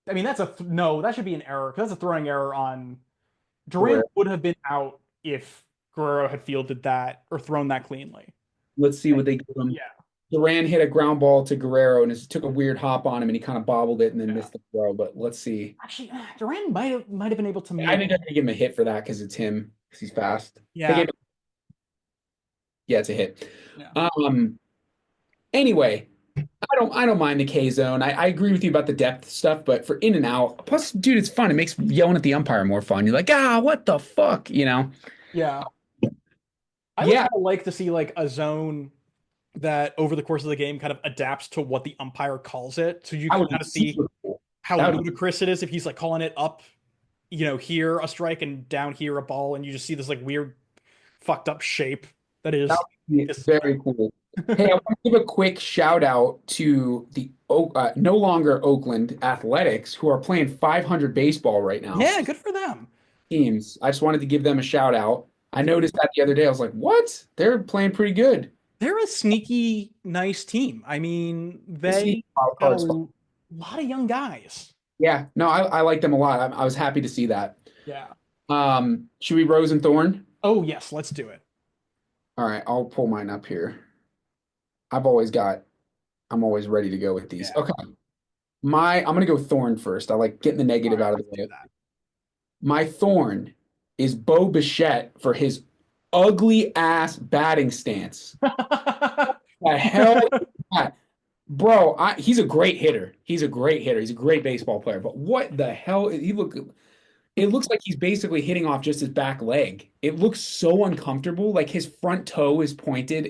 I mean no, that should be an error because that's a throwing error on Durant Where would have been out if Guerrero had fielded that or thrown that cleanly. let's see what they give him. Yeah. Duran hit a ground ball to Guerrero and it took a weird hop on him and he kind of bobbled it and then Yeah. missed the throw. But let's see. Actually, Durant might have been able to I make think they're gonna give him a hit for that because it's him because he's fast. They yeah. gave him, yeah, it's a hit. Yeah. Um. Anyway, I don't mind the K zone. I agree with you about the depth stuff, but for in and out, plus, dude, it's fun. It makes yelling at the umpire more fun. You're like, what the fuck, you know? Yeah. I would Yeah, kind of like to see like a zone that over the course of the game kind of adapts to what the umpire calls it. So you that can would be kind of see super cool. how That would be, ludicrous it is if he's like calling it up, here a strike and down here a ball, and you just see this like weird fucked up shape that that is would be display. very cool. Hey, I want to give a quick shout out to the no longer Oakland Athletics who are playing 500 baseball right now. Yeah, good for them. Teams. I just wanted to give them a shout out. I noticed that the other day. I was like, what? They're playing pretty good. They're a sneaky nice team. I mean, They see they wild got a card spot. lot of young guys. Yeah, no, I like them a lot. I was happy to see that. Yeah. Should we Rose and Thorn? Oh, yes, let's do it. All right, I'll pull mine up here. I've always got, I'm always ready to go with these. Yeah. Okay, I'm gonna go Thorn first. I like getting the All negative right, out of the let's do way. My Thorn is Bo Bichette for his ugly ass batting stance. that. The hell is that? Bro, he's a great hitter. He's a great hitter. He's a great baseball player. But what the hell? It looks like he's basically hitting off just his back leg. It looks so uncomfortable. Like his front toe is pointed.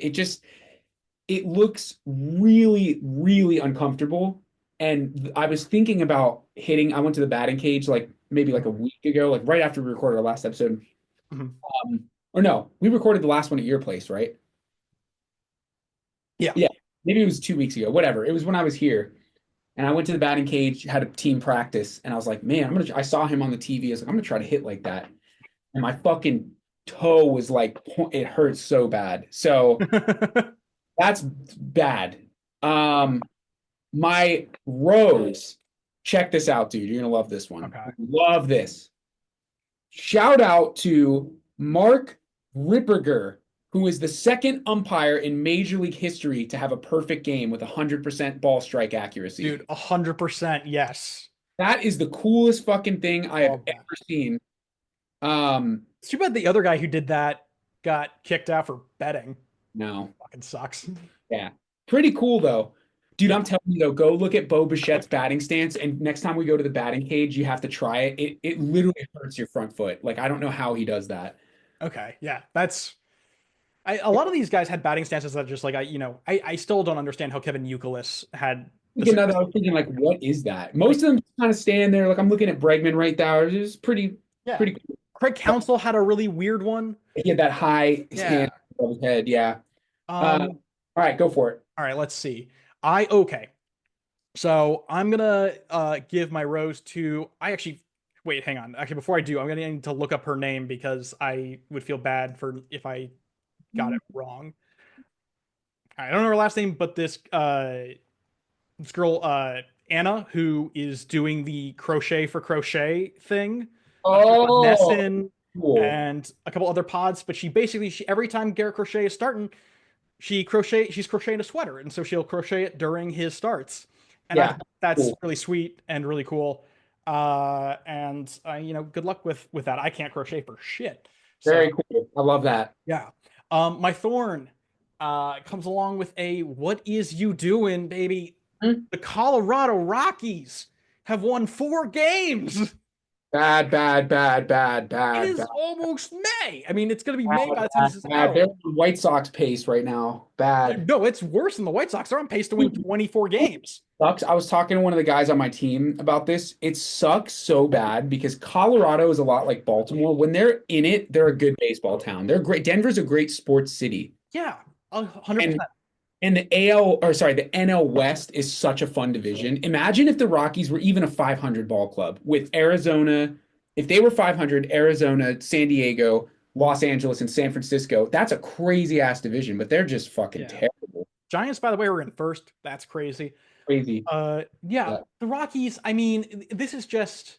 It looks really, really uncomfortable. And I was thinking about hitting. I went to the batting cage like maybe like a week ago, like right after we recorded our last episode. Mhm. Or no, we recorded the last one at your place, right? Yeah. Yeah, maybe it was 2 weeks ago. Whatever. It was when I was here, and I went to the batting cage, had a team practice, and I was like, man, I'm gonna. I saw him on the TV. I was like, I'm gonna try to hit like that, and my fucking toe was like, it hurt so bad. So that's bad. Um, my Rose, check this out, dude. You're gonna love this one. Okay. Love this. Shout out to Mark Ripperger, who is the second umpire in Major League history to have a perfect game with 100% ball strike accuracy. Dude, 100% yes. That is the coolest fucking thing I have Love that. ever seen. Um, It's too bad the other guy who did that got kicked out for betting. no, Fucking sucks. yeah, pretty cool though. Dude, Yeah. I'm telling you though, go look at Bo Bichette's batting stance, and next time we go to the batting cage, you have to try it. It literally hurts your front foot. Like I don't know how he does that. Okay. Yeah. That's a lot of these guys had batting stances that just like I still don't understand how Kevin Youkilis had the Again, I success. was thinking like, what is that? Like, Most of them kind of stand there. Like I'm looking at Bregman right there. It's yeah. pretty cool. Craig Counsell had a really weird one. He had that high his Yeah. hand above his head. Yeah. Um, All right, go for it. all right, let's see. Okay. So I'm gonna give my rose to I actually wait, hang on. Actually, before I do, I'm gonna need to look up her name because I would feel bad for if I got it wrong. I don't know her last name, but this girl Anna, who is doing the crochet for crochet thing. She was on Oh, Nesson cool. and a couple other pods, but she every time Garrett Crochet is starting, she's crocheting a sweater, and so she'll crochet it during his starts. And I Yeah, think that's cool. really sweet and really cool. And good luck with that. I can't crochet for shit. So Very cool. I love that. yeah. My thorn comes along with a what is you doing, baby? Hmm? The Colorado Rockies have won 4 games. Bad, bad, bad, bad, It bad, bad, is almost May. I mean, it's going to be bad, May by the time bad, this is bad. out. They're on White Sox pace right now. Bad. No, it's worse than the White Sox. They're on pace to win 24 games. Sucks. I was talking to one of the guys on my team about this. It sucks so bad because Colorado is a lot like Baltimore. When they're in it, they're a good baseball town. They're great. Denver's a great sports city. Yeah, And 100%. and the AL or sorry, the NL West is such a fun division. Imagine if the Rockies were even a 500 ball club with Arizona, if they were 500, Arizona, San Diego, Los Angeles, and San Francisco. That's a crazy ass division, but they're just fucking Yeah. terrible. Giants, by the way, were in first. That's crazy. Crazy. Yeah, Yeah. the Rockies, I mean, this is just,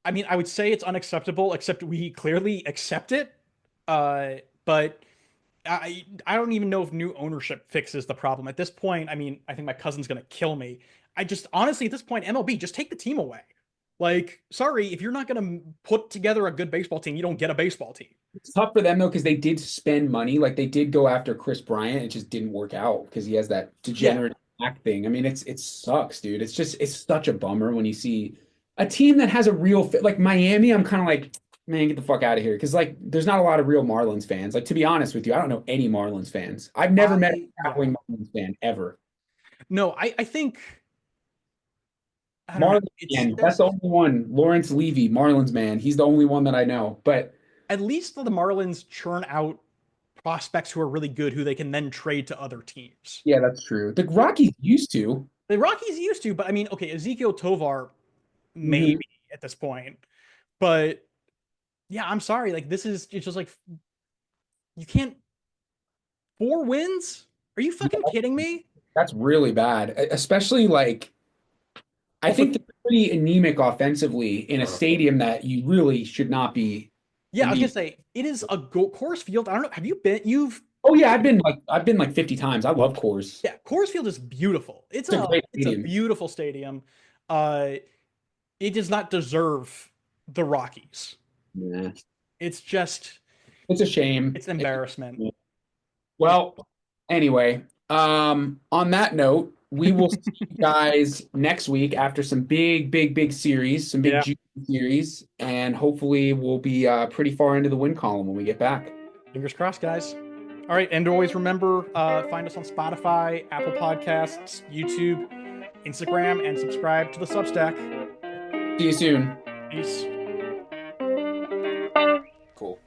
I mean, I would say it's unacceptable, except we clearly accept it. But I don't even know if new ownership fixes the problem. At this point, I mean, I think my cousin's gonna kill me. I just honestly at this point, MLB, just take the team away. Like, sorry, if you're not gonna put together a good baseball team, you don't get a baseball team. It's tough for them though because they did spend money. Like they did go after Chris Bryant. It just didn't work out because he has that Yeah, degenerate back thing. I mean, it sucks, dude. It's such a bummer when you see a team that has a real fit like Miami. I'm kind of like, man, get the fuck out of here because like there's not a lot of real Marlins fans. Like to be honest with you, I don't know any Marlins fans. I've never met a yeah. traveling Marlins fan ever. No, I think I don't know. Marlins It's fan, that's the just only one. Lawrence Levy, Marlins man. He's the only one that I know. But at least the Marlins churn out prospects who are really good, who they can then trade to other teams. yeah, that's true. The Rockies used to. The Rockies used to, but I mean, okay, Ezekiel Tovar maybe Mhm. at this point, but yeah, I'm sorry. Like this is it's just like you can't 4 wins. Are you fucking kidding me? That's really bad, especially like I Also, think they're pretty anemic offensively in a stadium that you really should not be yeah, I was gonna anemic. say it is a Coors Field. I don't know. Have you been? You've Oh yeah, I've been like 50 times. I love Coors. yeah, Coors Field is beautiful. It's It's a a great it's a stadium. beautiful stadium. Uh, it does not deserve the Rockies. Yeah. It's just It's a shame. it's an embarrassment. It's Well, anyway, on that note, we will see you guys next week after some big, big, big series, some big yeah. juicy series, and hopefully we'll be pretty far into the win column when we get back. Fingers crossed, guys. All right, and always remember, find us on Spotify, Apple Podcasts, YouTube, Instagram and subscribe to the Substack. See you soon. Peace. Cool.